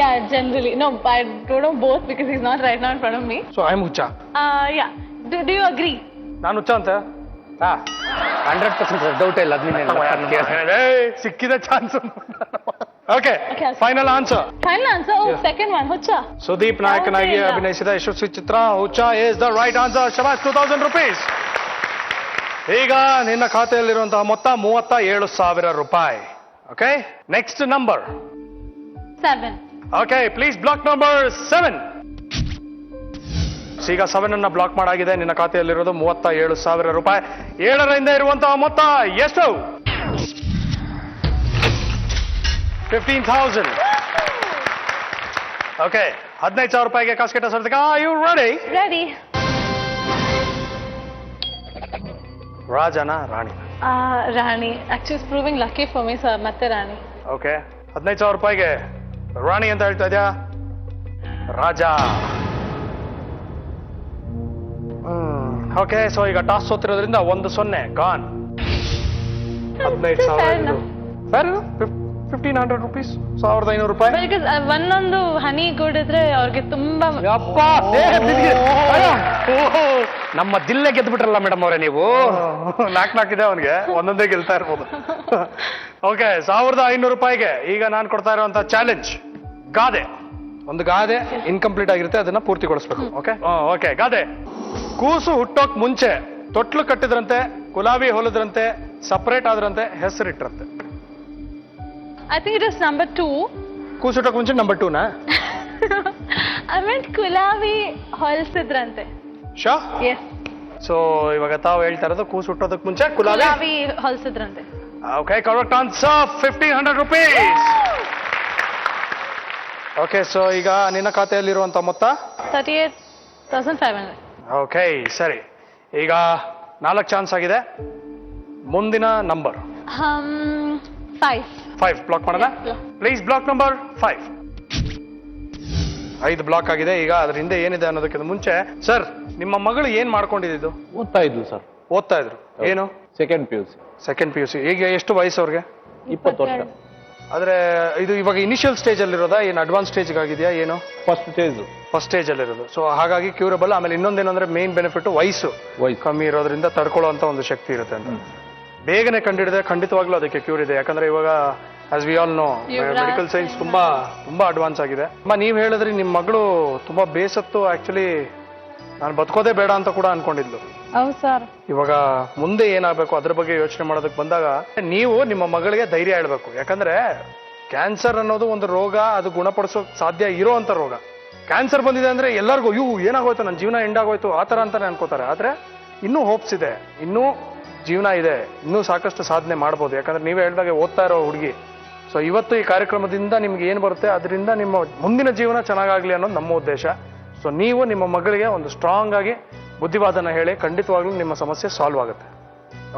Yeah, generally. No, I don't know both because he's not right now in front of me. So I am ಹುಚ್ಚ. Yeah. Do you agree? ನಾನು ಹುಚ್ಚ ಅಂತ? 100% ಡೌಟ್ ಇಲ್ಲ. ಸಿಕ್ಕಿದ chance. Okay, Okay. Final answer. Final answer. Oh, second one, ಹುಚ್ಚ. ಸುದೀಪ್ ನಾಯಕನಾಗಿ ಇಲ್ಲ. ಅಭಿನಯಿಸಿದ ಯಶಸ್ವಿ ಚಿತ್ರ ಹುಚ್ಚ ಇಸ್ ದ ರೈಟ್ ಆನ್ಸರ್. ಶಬಾಷ್. 2,000 rupees. ಈಗ ನಿನ್ನ ಖಾತೆಯಲ್ಲಿರುವಂತಹ ಮೊತ್ತ 37,000 ರೂಪಾಯಿ. Okay, next number. 7. Okay, please block number 7. ಈಗ 7 ಅನ್ನ ಬ್ಲಾಕ್ ಮಾಡಾಗಿದೆ. ನಿನ್ನ ಖಾತೆಯಲ್ಲಿರೋದು 37,000 ರೂಪಾಯಿ. 7ರ ಹಿಂದೆ ಇರುವಂತಹ ಮೊತ್ತ ಎಷ್ಟು? 15,000. ಓಕೆ, 15,000 ರೂಪಾಯಿಗೆ ಕಾಸ್ಕೆಟ್ ಸರ್ದಕ. Are you ready? Ready. ರಾಜನ ರಾಣಿ? Rani. Actually, it's proving lucky for me, sir. ಮತ್ತೆ Rani. ಓಕೆ, 15,000 ರೂಪಾಯಿಗೆ ರಾಣಿ ಅಂತ ಹೇಳ್ತಾ ಇದೆಯಾ? ರಾಜ. ಓಕೆ, ಸೊ ಈಗ ಟಾಸ್ ಸೋತಿರೋದ್ರಿಂದ 1-0 ಗಾನ್. 15,000. 1,500 rupees. 1,500 ರೂಪಾಯಿ. Because ಒಂದೊಂದು ಹನಿ ಕೂಡಿದ್ರೆ ಅವ್ರಿಗೆ ತುಂಬಾ ಯಪ್ಪ, ನಮ್ಮ ದಿಲ್ಲೆ ಗೆದ್ದು ಬಿಟ್ರಲ್ಲ ಮೇಡಮ್ ಅವರೇ ನೀವು. 4 ಇದೆ ಅವನಿಗೆ, ಒಂದೊಂದೇ ಗೆಲ್ತಾ ಇರ್ಬೋದು. ಓಕೆ, 1,500 ರೂಪಾಯಿಗೆ ಈಗ ನಾನು ಕೊಡ್ತಾ ಇರುವಂತ ಚಾಲೆಂಜ್ ಗಾದೆ. ಒಂದು ಗಾದೆ ಇನ್ಕಂಪ್ಲೀಟ್ ಆಗಿರುತ್ತೆ, ಅದನ್ನ ಪೂರ್ತಿಗೊಳಿಸ್ಬೇಕು. ಓಕೆ ಓಕೆ, ಗಾದೆ. ಕೂಸು ಹುಟ್ಟೋಕ್ ಮುಂಚೆ ತೊಟ್ಲು ಕಟ್ಟಿದ್ರಂತೆ, ಗುಲಾಬಿ ಹೊಲದ್ರಂತೆ, separate ಆದ್ರಂತೆ, ಹೆಸರಿಟ್ರಂತೆ. I think it is number 2. ಕೂಸು ಹುಟ್ಟೋಕ್ ಮುಂಚೆ ನಂಬರ್ 2ನಾ? I meant ಗುಲಾಬಿ ಹೊಲ್ಸಿದ್ರಂತೆ. ಶಾ? Yes. ಸೊ ಇವಾಗ ತಾವು ಹೇಳ್ತಾ ಇರೋದು ಕೂಸು ಹುಟ್ಟೋದಕ್ ಮುಂಚೆ ಗುಲಾಬಿ ಹೊಲ್ಸಿದ್ರಂತೆ. Okay, correct answer. 1,500 rupees. Okay, so ಈಗ ನಿನ್ನ ಖಾತೆಯಲ್ಲಿರುವಂತ ಮೊತ್ತ 38,500. ಓಕೆ, ಸರಿ. ಈಗ 4 ಚಾನ್ಸ್ ಆಗಿದೆ. ಮುಂದಿನ ನಂಬರ್ 5. 5 ಬ್ಲಾಕ್ ಮಾಡೋಣ. Please block number 5. 5 ಬ್ಲಾಕ್ ಆಗಿದೆ. ಈಗ ಅದ್ರ ಹಿಂದೆ ಏನಿದೆ ಅನ್ನೋದಕ್ಕಿಂತ ಮುಂಚೆ ಸರ್, ನಿಮ್ಮ ಮಗಳು ಏನ್ ಮಾಡ್ಕೊಂಡಿದ್ದು? ಓದ್ತಾ ಇದ್ಲು ಸರ್. ಓದ್ತಾ ಇದ್ರು. ಏನು? Second PUC. Second PUC. ಈಗ ಎಷ್ಟು ವಯಸ್ಸು ಅವ್ರಿಗೆ? 20 ವರ್ಷ. ಆದ್ರೆ ಇದು ಇವಾಗ ಇನಿಷಿಯಲ್ ಸ್ಟೇಜ್ ಅಲ್ಲಿ ಇರೋದಾ, ಏನು ಅಡ್ವಾನ್ಸ್ ಸ್ಟೇಜ್ ಆಗಿದೆಯಾ ಏನು? First stage. ಫಸ್ಟ್ ಸ್ಟೇಜ್ ಅಲ್ಲಿ ಇರೋದು. ಸೊ ಹಾಗಾಗಿ ಕ್ಯೂರಬಲ್. ಆಮೇಲೆ ಇನ್ನೊಂದೇನಂದ್ರೆ ಮೇನ್ ಬೆನಿಫಿಟ್ ವಯಸ್ಸು ಕಮ್ಮಿ ಇರೋದ್ರಿಂದ ತಡ್ಕೊಳ್ಳುವಂತ ಒಂದು ಶಕ್ತಿ ಇರುತ್ತೆ ಅಂತ. ಬೇಗನೆ ಕಂಡಿಡಿದ್ರೆ ಖಂಡಿತವಾಗ್ಲೂ ಅದಕ್ಕೆ ಕ್ಯೂರ್ ಇದೆ. ಯಾಕಂದ್ರೆ ಇವಾಗ as we all know medical science ತುಂಬಾ ಅಡ್ವಾನ್ಸ್ ಆಗಿದೆ. ನೀವ್ ಹೇಳಿದ್ರಿ ನಿಮ್ ಮಗಳು ತುಂಬಾ ಬೇಸತ್ತು, ಆಕ್ಚುಲಿ ನಾನು ಬದುಕೋದೇ ಬೇಡ ಅಂತ ಕೂಡ ಅನ್ಕೊಂಡಿದ್ಲು. ಹೌದು ಸರ್. ಇವಾಗ ಮುಂದೆ ಏನಾಗಬೇಕು ಅದ್ರ ಬಗ್ಗೆ ಯೋಚನೆ ಮಾಡೋದಕ್ಕೆ ಬಂದಾಗ ನೀವು ನಿಮ್ಮ ಮಗಳಿಗೆ ಧೈರ್ಯ ಹೇಳ್ಬೇಕು. ಯಾಕಂದ್ರೆ ಕ್ಯಾನ್ಸರ್ ಅನ್ನೋದು ಒಂದು ರೋಗ, ಅದು ಗುಣಪಡಿಸೋಕ್ ಸಾಧ್ಯ ಇರೋ ಅಂತ ರೋಗ. ಕ್ಯಾನ್ಸರ್ ಬಂದಿದೆ ಅಂದ್ರೆ ಎಲ್ಲರಿಗೂ ಏನಾಗೋಯ್ತು, ನನ್ನ ಜೀವನ ಎಂಡ್ ಆಗೋಯ್ತು ಆ ತರ ಅಂತಾನೆ ಅನ್ಕೋತಾರೆ. ಆದ್ರೆ ಇನ್ನೂ ಹೋಪ್ಸ್ ಇದೆ, ಇನ್ನೂ ಜೀವನ ಇದೆ, ಇನ್ನೂ ಸಾಕಷ್ಟು ಸಾಧನೆ ಮಾಡ್ಬೋದು. ಯಾಕಂದ್ರೆ ನೀವೇ ಹೇಳಿದಾಗ ಓದ್ತಾ ಇರೋ ಹುಡುಗಿ. ಸೊ ಇವತ್ತು ಈ ಕಾರ್ಯಕ್ರಮದಿಂದ ನಿಮ್ಗೆ ಏನ್ ಬರುತ್ತೆ ಅದರಿಂದ ನಿಮ್ಮ ಮುಂದಿನ ಜೀವನ ಚೆನ್ನಾಗಾಗ್ಲಿ ಅನ್ನೋದು ನಮ್ಮ ಉದ್ದೇಶ. ಸೊ ನೀವು ನಿಮ್ಮ ಮಗಳಿಗೆ ಒಂದು ಸ್ಟ್ರಾಂಗ್ ಆಗಿ ಬುದ್ಧಿವಾದನ ಹೇಳಿ ಖಂಡಿತವಾಗ್ಲೂ ನಿಮ್ಮ ಸಮಸ್ಯೆ ಸಾಲ್ವ್ ಆಗುತ್ತೆ.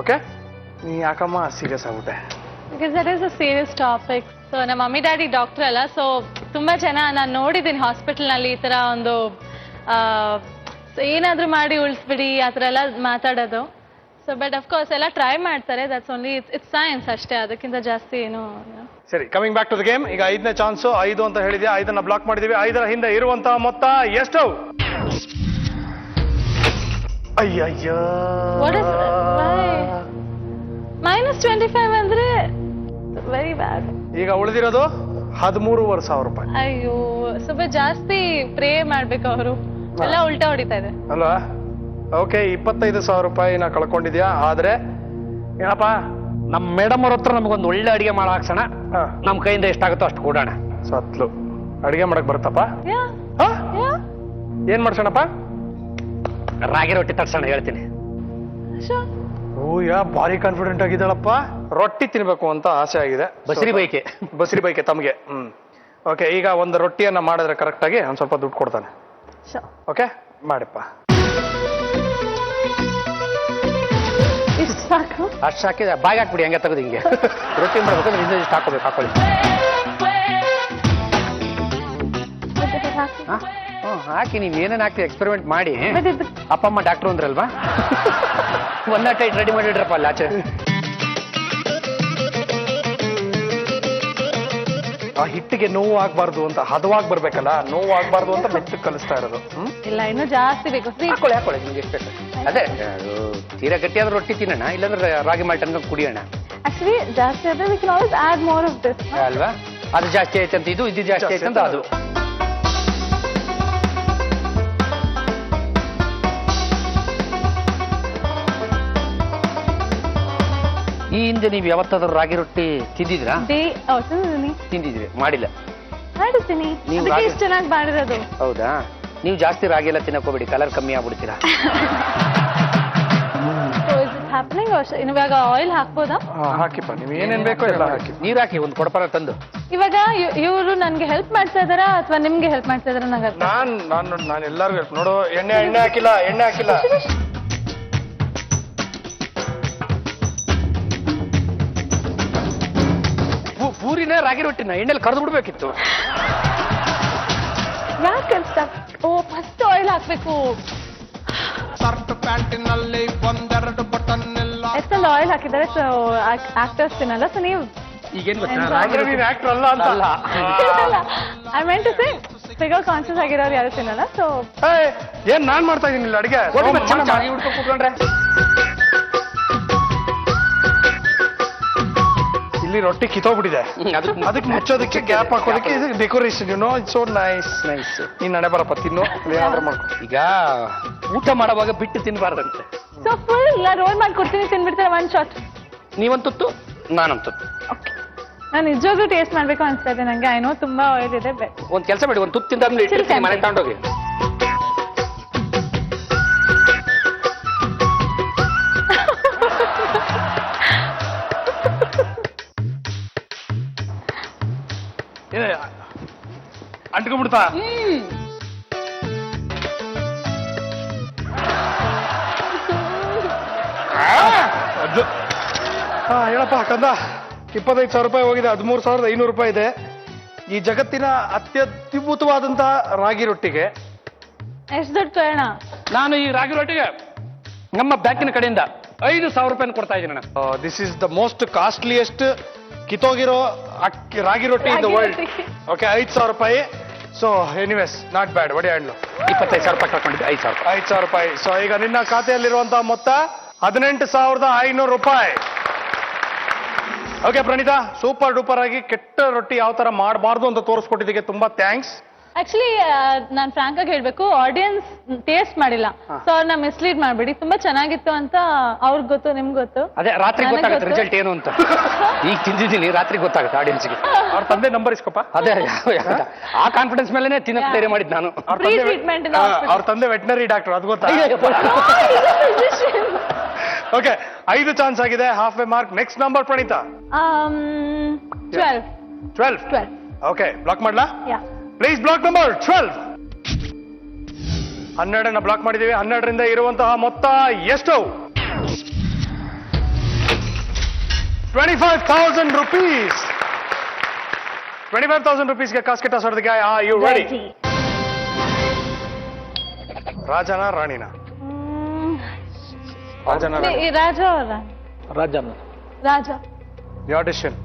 ಓಕೆ? ನೀ ಯಾಕಮ್ಮ ಸೀರಿಯಸ್ ಆಗ್ಬಿಟ್ಟೆ? Because that is a serious topic. So ನಮ್ಮ ಮಮ್ಮಿ ಡ್ಯಾಡಿ ಡಾಕ್ಟರ್ ಅಲ್ಲ, ಸೊ ತುಂಬಾ ಜನ ನಾನು ನೋಡಿದ್ದೀನಿ ಹಾಸ್ಪಿಟಲ್ನಲ್ಲಿ ಈ ತರ ಒಂದು ಏನಾದ್ರೂ ಮಾಡಿ ಉಳಿಸ್ಬಿಡಿ ಆ ಥರ ಎಲ್ಲ ಮಾತಾಡೋದು. ಸೊ ಬಟ್ ಅಫ್ಕೋರ್ಸ್ ಎಲ್ಲ ಟ್ರೈ ಮಾಡ್ತಾರೆ. ದಟ್ಸ್ ಓನ್ಲಿ ಇಟ್ಸ್ ಸೈನ್ಸ್ ಅಷ್ಟೇ, ಅದಕ್ಕಿಂತ ಜಾಸ್ತಿ ಏನು. ಸರಿ, coming back to the game. ಈಗ 5ನೇ ಚಾನ್ಸು 5 ಅಂತ ಹೇಳಿದ್ಯಾ, 5ಅನ್ನ ಬ್ಲಾಕ್ ಮಾಡಿದೀವಿ. 5ರ ಹಿಂದೆ ಇರುವಂತಹ ಮೊತ್ತ ಎಷ್ಟು? ಅಯ್ಯಯ್ಯೋ, -25 ಅಂದ್ರೆ ವೆರಿ ಬ್ಯಾಡ್. ಈಗ ಉಳಿದಿರೋದು 13,500 ರೂಪಾಯಿ. ಅಯ್ಯೋ, ಸ್ವಲ್ಪ ಜಾಸ್ತಿ ಪ್ರೇ ಮಾಡ್ಬೇಕು ಅವರು, ಎಲ್ಲ ಉಲ್ಟಾ ಹೊಡಿತಾ ಇದೆ ಅಲ್ವಾ? ಓಕೆ, 25,000 ರೂಪಾಯಿನ ಕಳ್ಕೊಂಡಿದ್ಯಾ. ಆದ್ರೆ ಏನಪ್ಪ, ನಮ್ಮ ಮೇಡಮ್ ಅವ್ರ ಹತ್ರ ನಮಗೊಂದು ಒಳ್ಳೆ ಅಡಿಗೆ ಮಾಡೋ ಹಾಕ್ಸೋಣ. ನಮ್ಮ ಕೈಯಿಂದ ಎಷ್ಟಾಗುತ್ತೋ ಅಷ್ಟು ಕೊಡೋಣ. ಸತ್ಲು ಅಡಿಗೆ ಮಾಡಕ್ ಬರುತ್ತಪ್ಪ? ಯಾ ಹ? ಯಾ ಏನ್ ಮಾಡ್ಸೋಣಪ್ಪ? ರಾಗಿ ರೊಟ್ಟಿ ತರ್ಸೋಣ, ಹೇಳ್ತೀನಿ. ಶೋರ್. ಓ ಭಾರಿ ಕಾನ್ಫಿಡೆಂಟ್ ಆಗಿದ್ದಾಳಪ್ಪ. ರೊಟ್ಟಿ ತಿನ್ಬೇಕು ಅಂತ ಆಸೆ ಆಗಿದೆ. ಬಸರಿ ಬೈಕೆ ತಮಗೆ. ಓಕೆ, ಈಗ ಒಂದು ರೊಟ್ಟಿಯನ್ನ ಮಾಡಿದ್ರೆ ಕರೆಕ್ಟ್ ಆಗಿ ಒಂದ್ ಸ್ವಲ್ಪ ದುಡ್ಡು ಕೊಡ್ತಾನೆ. ಶೋರ್. ಓಕೆ, ಮಾಡಿಪ್ಪ. ಇಷ್ಟು ಸಾಕು? ಅಷ್ಟು ಹಾಕಿದ್ರೆ ಬಾಗಿ ಹಾಕ್ಬಿಡಿ, ಹಂಗೆ ತೆಗೆದು ಹಿಂಗೆ ರೊಟ್ಟಿ ಮಾಡ್ಬೇಕಂದ್ರೆ ಇನ್ನೂ ಇಷ್ಟು ಹಾಕೋಬೇಕು. ಹಾಕೊಳ್ಳಿ. ಹಾಕಿ, ನೀವು ಏನೇನು ಹಾಕ್ತಿ ಎಕ್ಸ್ಪೆರಿಮೆಂಟ್ ಮಾಡಿ. ಅಪ್ಪ ಅಮ್ಮ ಡಾಕ್ಟ್ರು ಅಂದ್ರಲ್ವಾ? 108 ರೆಡಿ ಮಾಡಿಡ್ರಪ್ಪ ಅಲ್ಲಿ ಆಚೆ. ಆ ಹಿಟ್ಟಿಗೆ ನೋವು ಆಗ್ಬಾರ್ದು ಅಂತ, ಹದವಾಗಿ ಬರ್ಬೇಕಲ್ಲ, ನೋವು ಆಗ್ಬಾರ್ದು ಅಂತ ಮೆತ್ತಗೆ ಕಲಿಸ್ತಾ ಇರೋದು. ಇಲ್ಲ, ಇನ್ನೂ ಜಾಸ್ತಿ ಬೇಕು. ಹಾಕೊಳ್ಳಿ ನಿಮ್ಗೆ ಎಷ್ಟು ಬೇಕು. ಅದೇ ತೀರಾ ಗಟ್ಟಿಯಾದ ರೊಟ್ಟಿ ತಿನ್ನೋಣ, ಇಲ್ಲಾಂದ್ರೆ ರಾಗಿ ಮಾಲ್ಟ್ ಅನ್ನ ಕುಡಿಯೋಣ. ಆಕ್ಚುಲಿ ಜಾಸ್ತಿ ಆದ್ರೆ we can always add more of this. ಅಲ್ವಾ? ಅದು ಜಾಸ್ತಿ ಆಯ್ತು ಅಂತ ಇದು ಜಾಸ್ತಿ ಆಯ್ತು ಅಂತ ಅದು. ಈ ಹಿಂದೆ ನೀವು ಯಾವತ್ತಾದ್ರೂ ರಾಗಿ ರೊಟ್ಟಿ ತಿಂದಿದ್ರಾ? ತಿಂದಿದ್ರಿ? ಮಾಡಿಲ್ಲ. ಮಾಡಿದ್ದೀನಿ, ಅದಕ್ಕೆ ಇಷ್ಟು ಚೆನ್ನಾಗಿ ಮಾಡಿರೋದು. ಹೌದಾ? ನೀವು ಜಾಸ್ತಿ ರಾಗಿ ಎಲ್ಲ ತಿನ್ನಕೋಬೇಡಿ, ಕಲರ್ ಕಮ್ಮಿ ಆಗ್ಬಿಡ್ತೀರಾ. ಇವಾಗ ಆಯಿಲ್ ಹಾಕ್ಬೋದಾ? ಹಾಕಿಪ್ಪ, ನೀವು ಏನೇನ್ ಬೇಕೋ ಎಲ್ಲ ಹಾಕಿ. ನೀರ್ ಹಾಕಿ, ಒಂದು ಕೊಡಪಾರ ತಂದು. ಇವಾಗ ಇವರು ನನ್ಗೆ ಹೆಲ್ಪ್ ಮಾಡ್ತಾ ಇದಾರಾ ಅಥವಾ ನಿಮ್ಗೆ ಹೆಲ್ಪ್ ಮಾಡ್ತಾ ಇದಾರ? ನಾನು ಎಲ್ಲರಿಗೂ ಹೆಲ್ಪ್. ನೋಡು, ಎಣ್ಣೆ ಹಾಕಿಲ್ಲ. ಪೂರಿನ ರಾಗಿ ರೊಟ್ಟಿನ ಎಣ್ಣೆಲಿ ಕರೆದು ಬಿಡ್ಬೇಕಿತ್ತು. ಯಾಕೆ ಫಸ್ಟ್ ಆಯಿಲ್ ಹಾಕ್ಬೇಕು. ಎಷ್ಟೆಲ್ಲ ಆಯಿಲ್ ಹಾಕಿದ್ದಾರೆ, ಸೊ ಆಕ್ಟರ್ಸ್ ತಿನ್ನಲ್ಲ. ಸೊ ನೀವು ಈಗೇನ್ ನೀನ್ ಆಕ್ಟರ್ ಅಲ್ಲ ಅಂತ. I meant to say figure conscious ಆಗಿರೋರು ಯಾರು ತಿನ್ನಲ್ಲ. ಸೊ ಏನ್ ನಾನ್ ಮಾಡ್ತಾ ಇದೀನಿ ಅಡಿಗೆ? ಕೂತ್ಕೊಂಡ್ರೆ ಇಲ್ಲಿ ರೊಟ್ಟಿ ಕಿತ್ತೋಗ್ಬಿಟ್ಟಿದೆ, ಅದಕ್ಕೆ ಮುಚ್ಚೋದಕ್ಕೆ ಗ್ಯಾಪ್ ಹಾಕೋದಕ್ಕೆ ಇದು decoration. You know, it's so nice. ನೀನ್ ನಡೆ ಬರಪ್ಪ, ತಿನ್ನು, ಏನಾದ್ರೂ ಮಾಡ್ಕೊ. ಈಗ ಊಟ ಮಾಡುವಾಗ ಬಿಟ್ಟು ತಿನ್ಬಾರ್ದಂತೆ. ಸೊ ಫುಲ್ ರೋಲ್ ಮಾಡ್ಕೊಡ್ತೀನಿ, ತಿನ್ಬಿಡ್ತಾರೆ ಒನ್ ಶಾಟ್. ನೀವಂತುತ್ತು, ನಾನಂತುತ್ತು. ನಾನು ನಿಜವಾಗ್ಲೂ ಟೇಸ್ಟ್ ಮಾಡ್ಬೇಕು ಅನ್ಸ್ತಾ ಇದೆ ನಂಗೆ. ಐನೋ ತುಂಬಾ ಆಯಿಲ್ ಇದೆ. ಒಂದ್ ಕೆಲಸ ಮಾಡಿ, ಒಂದು ತುತ್ತು ತಿಂದಾದ್ಮೇಲೆ ಇಟ್ಟಿರ್ತೀನಿ, ಮನೆ ತಗೊಂಡೋಗಿ. ಅಂಟ್ಕೊಂಡ್ಬಿಡ್ತಾ? ಹಾ ಹೇಳಪ್ಪ ಕಂದ 25,000 ರೂಪಾಯಿ ಹೋಗಿದೆ, 13,500 ರೂಪಾಯಿ ಇದೆ. ಈ ಜಗತ್ತಿನ ಅತ್ಯದ್ಭುತವಾದಂತಹ ರಾಗಿ ರೊಟ್ಟಿಗೆ ಎಷ್ಟು ದುಡ್ಡು ತಗೋಣ? ನಾನು ಈ ರಾಗಿ ರೊಟ್ಟಿಗೆ ನಮ್ಮ ಬ್ಯಾಂಕಿನ ಕಡೆಯಿಂದ 5,000 ರೂಪಾಯಿ ಕೊಡ್ತಾ ಇದ್ದೀನಿ ಅಣ್ಣ. This is the most costliest ಕಿತ್ತೋಗಿರೋ ರಾಗಿ ರೊಟ್ಟಿ ಇನ್ ದ ವರ್ಲ್ಡ್. ಓಕೆ, 5,000 ರೂಪಾಯಿ. So anyways not bad. ಒಡಿ ಹಣ್ಣು 25,000 ರೂಪಾಯಿ ಕಳ್ಕೊಂಡಿದ್ದೆ. 5,000 ರೂಪಾಯಿ. ಸೊ ಈಗ ನಿನ್ನ ಖಾತೆಯಲ್ಲಿರುವಂತಹ ಮೊತ್ತ 18,500 ರೂಪಾಯಿ. ಓಕೆ ಪ್ರಣೀತಾ, ಸೂಪರ್ ಡೂಪರ್ ಆಗಿ ಕೆಟ್ಟ ರೊಟ್ಟಿ ಯಾವ ತರ ಮಾಡಬಾರ್ದು ಅಂತ ತೋರಿಸ್ಕೊಟ್ಟಿದ್ದಕ್ಕೆ ತುಂಬಾ ಥ್ಯಾಂಕ್ಸ್. ಆಕ್ಚುಲಿ ನಾನು ಫ್ರಾಂಕ್ ಆಗಿ ಹೇಳ್ಬೇಕು, ಆಡಿಯನ್ಸ್ ಟೇಸ್ಟ್ ಮಾಡಿಲ್ಲ, ಸೊ ಅವ್ರನ್ನ ಮಿಸ್ಲೀಡ್ ಮಾಡ್ಬೇಡಿ. ತುಂಬಾ ಚೆನ್ನಾಗಿತ್ತು ಅಂತ ಅವ್ರಿಗೆ ಗೊತ್ತು, ನಿಮ್ಗೆ ಗೊತ್ತು. ಅದೇ ರಾತ್ರಿ ನನಗ್ ಗೊತ್ತಾಗುತ್ತೆ ಗೊತ್ತು. ರಿಸಲ್ಟ್ ಏನು ಅಂತ. ಈಗ ತಿಂದಿದ್ದೀನಿ, ರಾತ್ರಿ ಗೊತ್ತಾಗುತ್ತೆ ಆಡಿಯನ್ಸ್ಗೆ. ಅವ್ರ ತಂದೆ ನಂಬರ್ ಇಸ್ಕೊಪ್ಪ. ಅದೇ ಆ ಕಾನ್ಫಿಡೆನ್ಸ್ ಮೇಲೆನೆ ತಿನ್ನಕ್ಕೆ ಧೈರ್ಯ ಮಾಡಿದ್ದು ನಾನು. Free treatment in the hospital. ಅವ್ರ ತಂದೆ ವೆಟನರಿ ಡಾಕ್ಟರ್, ಅದು ಗೊತ್ತಾ? ಓಕೆ, 5 ಚಾನ್ಸ್ ಆಗಿದೆ, half a mark. Next number Pranitha. 12. Okay, block ಮಾಡ್ಲಾ? Please block number 12. 12 ಬ್ಲಾಕ್ ಮಾಡಿದೀವಿ. 12ರಿಂದ ಇರುವಂತಹ ಮೊತ್ತ ಎಷ್ಟು? 25,000 rupees. 25,000 rupeesಗೆ ಕಾಸ್ಕೆಟ್ ಹೊಡೆದಿಗೆ. Are you ready? ರಾಜನ ರಾಣಿನ? ರಾಜನ ರಾಣಿ. ರಾಜ ಅವರ ರಾಜ ಯೋರ್ ಡಿಸಿಷನ್.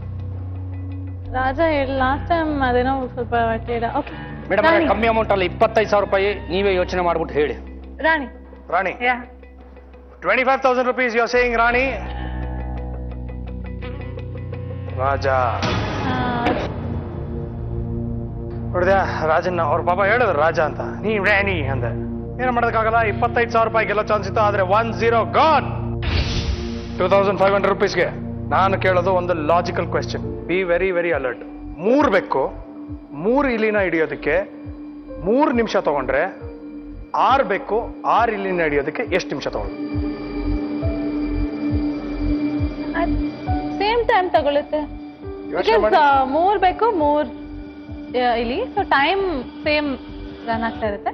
ರಾಜ ಹೇಳಿ ಲಾಸ್ಟ್ ಟೈಮ್ ಅದೇನೋ ಸ್ವಲ್ಪ ಓಕೆ ಮೇಡಮ್, ಕಮ್ಮಿ ಅಮೌಂಟ್ ಅಲ್ಲ, 25,000 ರೂಪಾಯಿ. ನೀವೇ ಯೋಚನೆ ಮಾಡ್ಬಿಟ್ಟು ಹೇಳಿ. ರಾಣಿ. ರಾಣಿ. 25,000 rupees ಯು ಆರ್ ಸೇಯಿಂಗ್ ರಾಣಿ. ರಾಜ. ನೋಡಿದ್ಯಾ, ರಾಜನ್ನ ಅವ್ರ ಪಾಪ ಹೇಳಿದ್ರು ರಾಜ ಅಂತ, ನೀ ರಾಣಿ ಅಂದ. ಏನು ಮಾಡೋದಕ್ಕಾಗಲ್ಲ. 25,000 ರೂಪಾಯಿ ಗೆಲ್ಲೋ ಚಾನ್ಸ್ ಇತ್ತು, ಆದ್ರೆ 10 ಗಾನ್. 2,500 rupeesಗೆ ನಾನು ಕೇಳೋದು ಒಂದು logical question. Be very very alert. 3 ಬೆಕ್ಕು 3 ಇಲಿನ ಹಿಡಿಯೋದಕ್ಕೆ 3 ನಿಮಿಷ ತಗೊಂಡ್ರೆ 6 ಬೆಕ್ಕು 6 ಇಲಿನ ಹಿಡಿಯೋದಕ್ಕೆ ಎಷ್ಟು ನಿಮಿಷ ತಗೊಂಡು? ಸೇಮ್ ಟೈಮ್ ತಗೊಳುತ್ತೆ. ಯೋಚನೆ ಮಾಡಿ. 3 ಬೇಕು 3 ಇಲ್ಲಿ, ಸೊ ಟೈಮ್ ಸೇಮ್ ರನ್ ಆಗ್ತಾ ಇರುತ್ತೆ.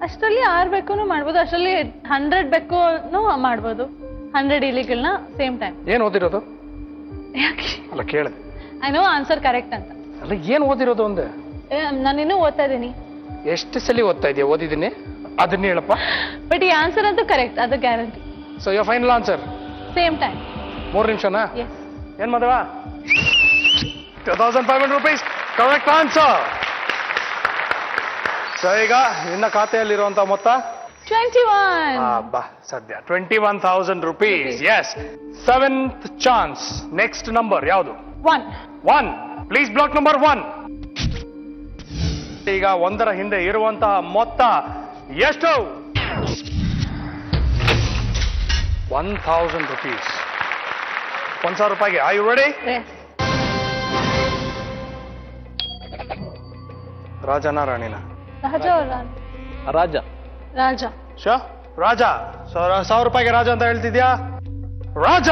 ಅಷ್ಟರಲ್ಲಿ 6 ಬೆಕ್ಕೂ ಮಾಡ್ಬೋದು, ಅಷ್ಟರಲ್ಲಿ 100 ಬೆಕ್ಕೂ ಮಾಡ್ಬೋದು. 100 ಇಲಿಗಳನ್ನ ಸೇಮ್ ಟೈಮ್. ಏನ್ ಓದಿರೋದು? ಅಲ್ಲ ಕೇಳಿದೆ. ಐ ನೋ ಆನ್ಸರ್ ಕರೆಕ್ಟ್ ಅಂತ. ಅಲ್ಲ ಏನ್ ಓದಿರೋದು ಅಂದೆ? ನಾನು ಇನ್ನೂ ಓದ್ತಾ ಇದ್ದೀನಿ. ಎಷ್ಟು ಸಲ ಓದ್ತಾ ಇದೆಯಾ? ಓದಿದ್ದೀನಿ, ಅದನ್ನ ಹೇಳಪ್ಪ. ಬಟ್ ಈ ಆನ್ಸರ್ ಅಂತೂ ಕರೆಕ್ಟ್, ಅದು guarantee. So your final answer? Same time. 3 ನಿಮಿಷನಾ? ಎಸ್. ಏನ್ ಮದವ? 2,500 rupees ಕರೆಕ್ಟ್ ಆನ್ಸರ್. ಸೊ ಈಗ ನಿನ್ನ ಖಾತೆಯಲ್ಲಿರುವಂತಹ ಮೊತ್ತ 21. ಸದ್ಯ 21,000 rupees. Yes. 7th chance. Next number ಯಾವುದು? 1. Please block number 1. ಈಗ 1ರ ಹಿಂದೆ ಇರುವಂತಹ ಮೊತ್ತ ಎಷ್ಟು? 1,000 rupees. 1,000 ರೂಪಾಯಿಗೆ. Are you ready? ರಾಜನ ರಾಣಿನ? ರಾಜ or Rani? Raja. Raja. Show ರಾಜ. 1,000 ರೂಪಾಯಿಗೆ ರಾಜ ಅಂತ ಹೇಳ್ತಿದ್ಯಾ? ರಾಜ.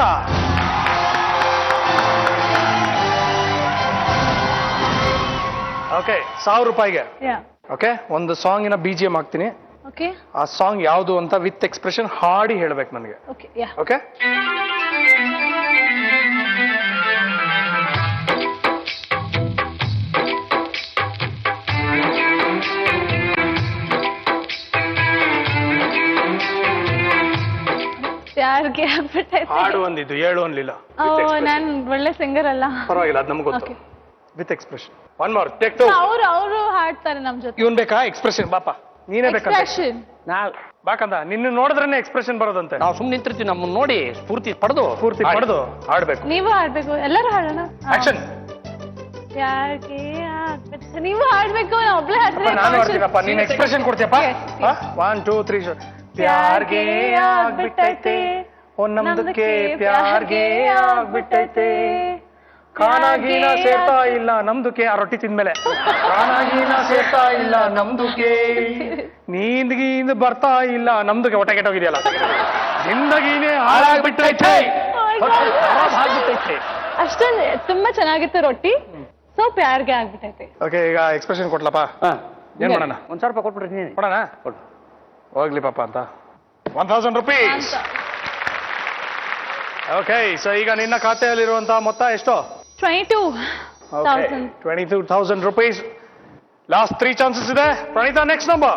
ಓಕೆ, 1,000 ರೂಪಾಯಿಗೆ. ಓಕೆ, ಒಂದು ಸಾಂಗಿನ BGM ಹಾಕ್ತೀನಿ. ಓಕೆ. ಆ ಸಾಂಗ್ ಯಾವುದು ಅಂತ ವಿತ್ ಎಕ್ಸ್ಪ್ರೆಷನ್ ಹಾಡಿ ಹೇಳ್ಬೇಕು ನನಗೆ. ಓಕೆ. ಓಕೆ. ಯಾರಿಗೆ ಆಗ್ಬಿಟ್ಟೈತೆ? ಹಾಡು ಒಂದಿದ್ದು, ಹೇಳು ಅನ್ಲಿಲ್ಲ. ನಾನು ಒಳ್ಳೆ ಸಿಂಗರ್ ಅಲ್ಲ. ಪರವಾಗಿಲ್ಲ, ಅದು ನಮ್ಗೆ ಗೊತ್ತು. Okay. With expression. 1 more take 2. ಅವರು ಹಾಡ್ತಾರೆ ನಮ್ ಜೊತೆ. ಇವನ್ ಬೇಕಾ ಎಕ್ಸ್ಪ್ರೆಷನ್? ಬಾಪ ನೀನೇ ಬೇಕಂತ. Expression. ಬಾಕಂದ ನಿನ್ನ ನೋಡಿದ್ರೇನೆ ಎಕ್ಸ್ಪ್ರೆಷನ್ ಬರೋದಂತೆ. ನಾವು ಸುಮ್ಮನೆ ನಿಂತಿರ್ತೀವಿ, ನಮ್ಮನ್ನ ನೋಡಿ ಸ್ಫೂರ್ತಿ ಪಡೆದು ಪಡೆದು ಹಾಡ್ಬೇಕು. ನೀವು ಹಾಡ್ಬೇಕು, ಎಲ್ಲರೂ ಹಾಡೋಣ. ಆಕ್ಷನ್. ಯಾರಿಗೆ ಆಗ್ಬಿಟ್ಟೈತೆ? ನೀವು ಹಾಡ್ಬೇಕು, ನಾನು ಒಬ್ಳೆ ಹಾಡ್ತೀನಿ. ನಾನು ಹಾಡ್ತೀನಪ್ಪ, ನೀನ್ ಎಕ್ಸ್ಪ್ರೆಷನ್ ಕೊಡ್ತೀಯಪ್ಪ. 1 2 3 ಪ್ಯಾರ್ಗೆ ಆಗ್ಬಿಟ್ಟೈತೆ, ಓ ನಮ್ದಕ್ಕೆ ಪ್ಯಾರ್ಗೆ ಆಗ್ಬಿಟ್ಟೈತೆ, ಕಾನಾಗೀನ ಸೇರ್ತಾ ಇಲ್ಲ ನಮ್ದುಕೆ. ಆ ರೊಟ್ಟಿ ತಿಂದ್ಮೇಲೆ ಕಾನಾಗೀನ ಸೇರ್ತಾ ಇಲ್ಲ ನಮ್ದುಕೆ, ನೀಂದ್ಗೀಂದ್ ಬರ್ತಾ ಇಲ್ಲ ನಮ್ದುಕೆ. ಹೊಟ್ಟೆ ಕೆಟ್ಟೋಗಿದೆಯಲ್ಲ, ಜಿಂದಗೀನೇ ಹಾಳಾಗ್ಬಿಟ್ಟೈತೆ, ಹಾಳಾಗ್ಬಿಟ್ಟೈತೆ. ಅಷ್ಟೊಂದು ತುಂಬಾ ಚೆನ್ನಾಗಿತ್ತು ರೊಟ್ಟಿ, ಸೊ ಪ್ಯಾರ್ಗೆ ಆಗ್ಬಿಟ್ಟೈತೆ. ಓಕೆ, ಈಗ ಎಕ್ಸ್ಪ್ರೆಷನ್ ಕೊಡ್ಲಪ್ಪ. ಏನ್ ಮಾಡೋಣ? 1,000 ರೂಪಾಯಿ ಕೊಟ್ಬಿಡ್ರಿ. ಕೊಡೋಣ? ಹೋಗ್ಲಿ ಪಾಪ ಅಂತ. 1,000 rupees. ಓಕೆ, ಸೊ ಈಗ ನಿನ್ನ ಖಾತೆಯಲ್ಲಿರುವಂತಹ ಮೊತ್ತ ಎಷ್ಟು? 22,000. 22,000 rupees. ಲಾಸ್ಟ್ 3 ಚಾನ್ಸಸ್ ಇದೆ. Praneetha, next number.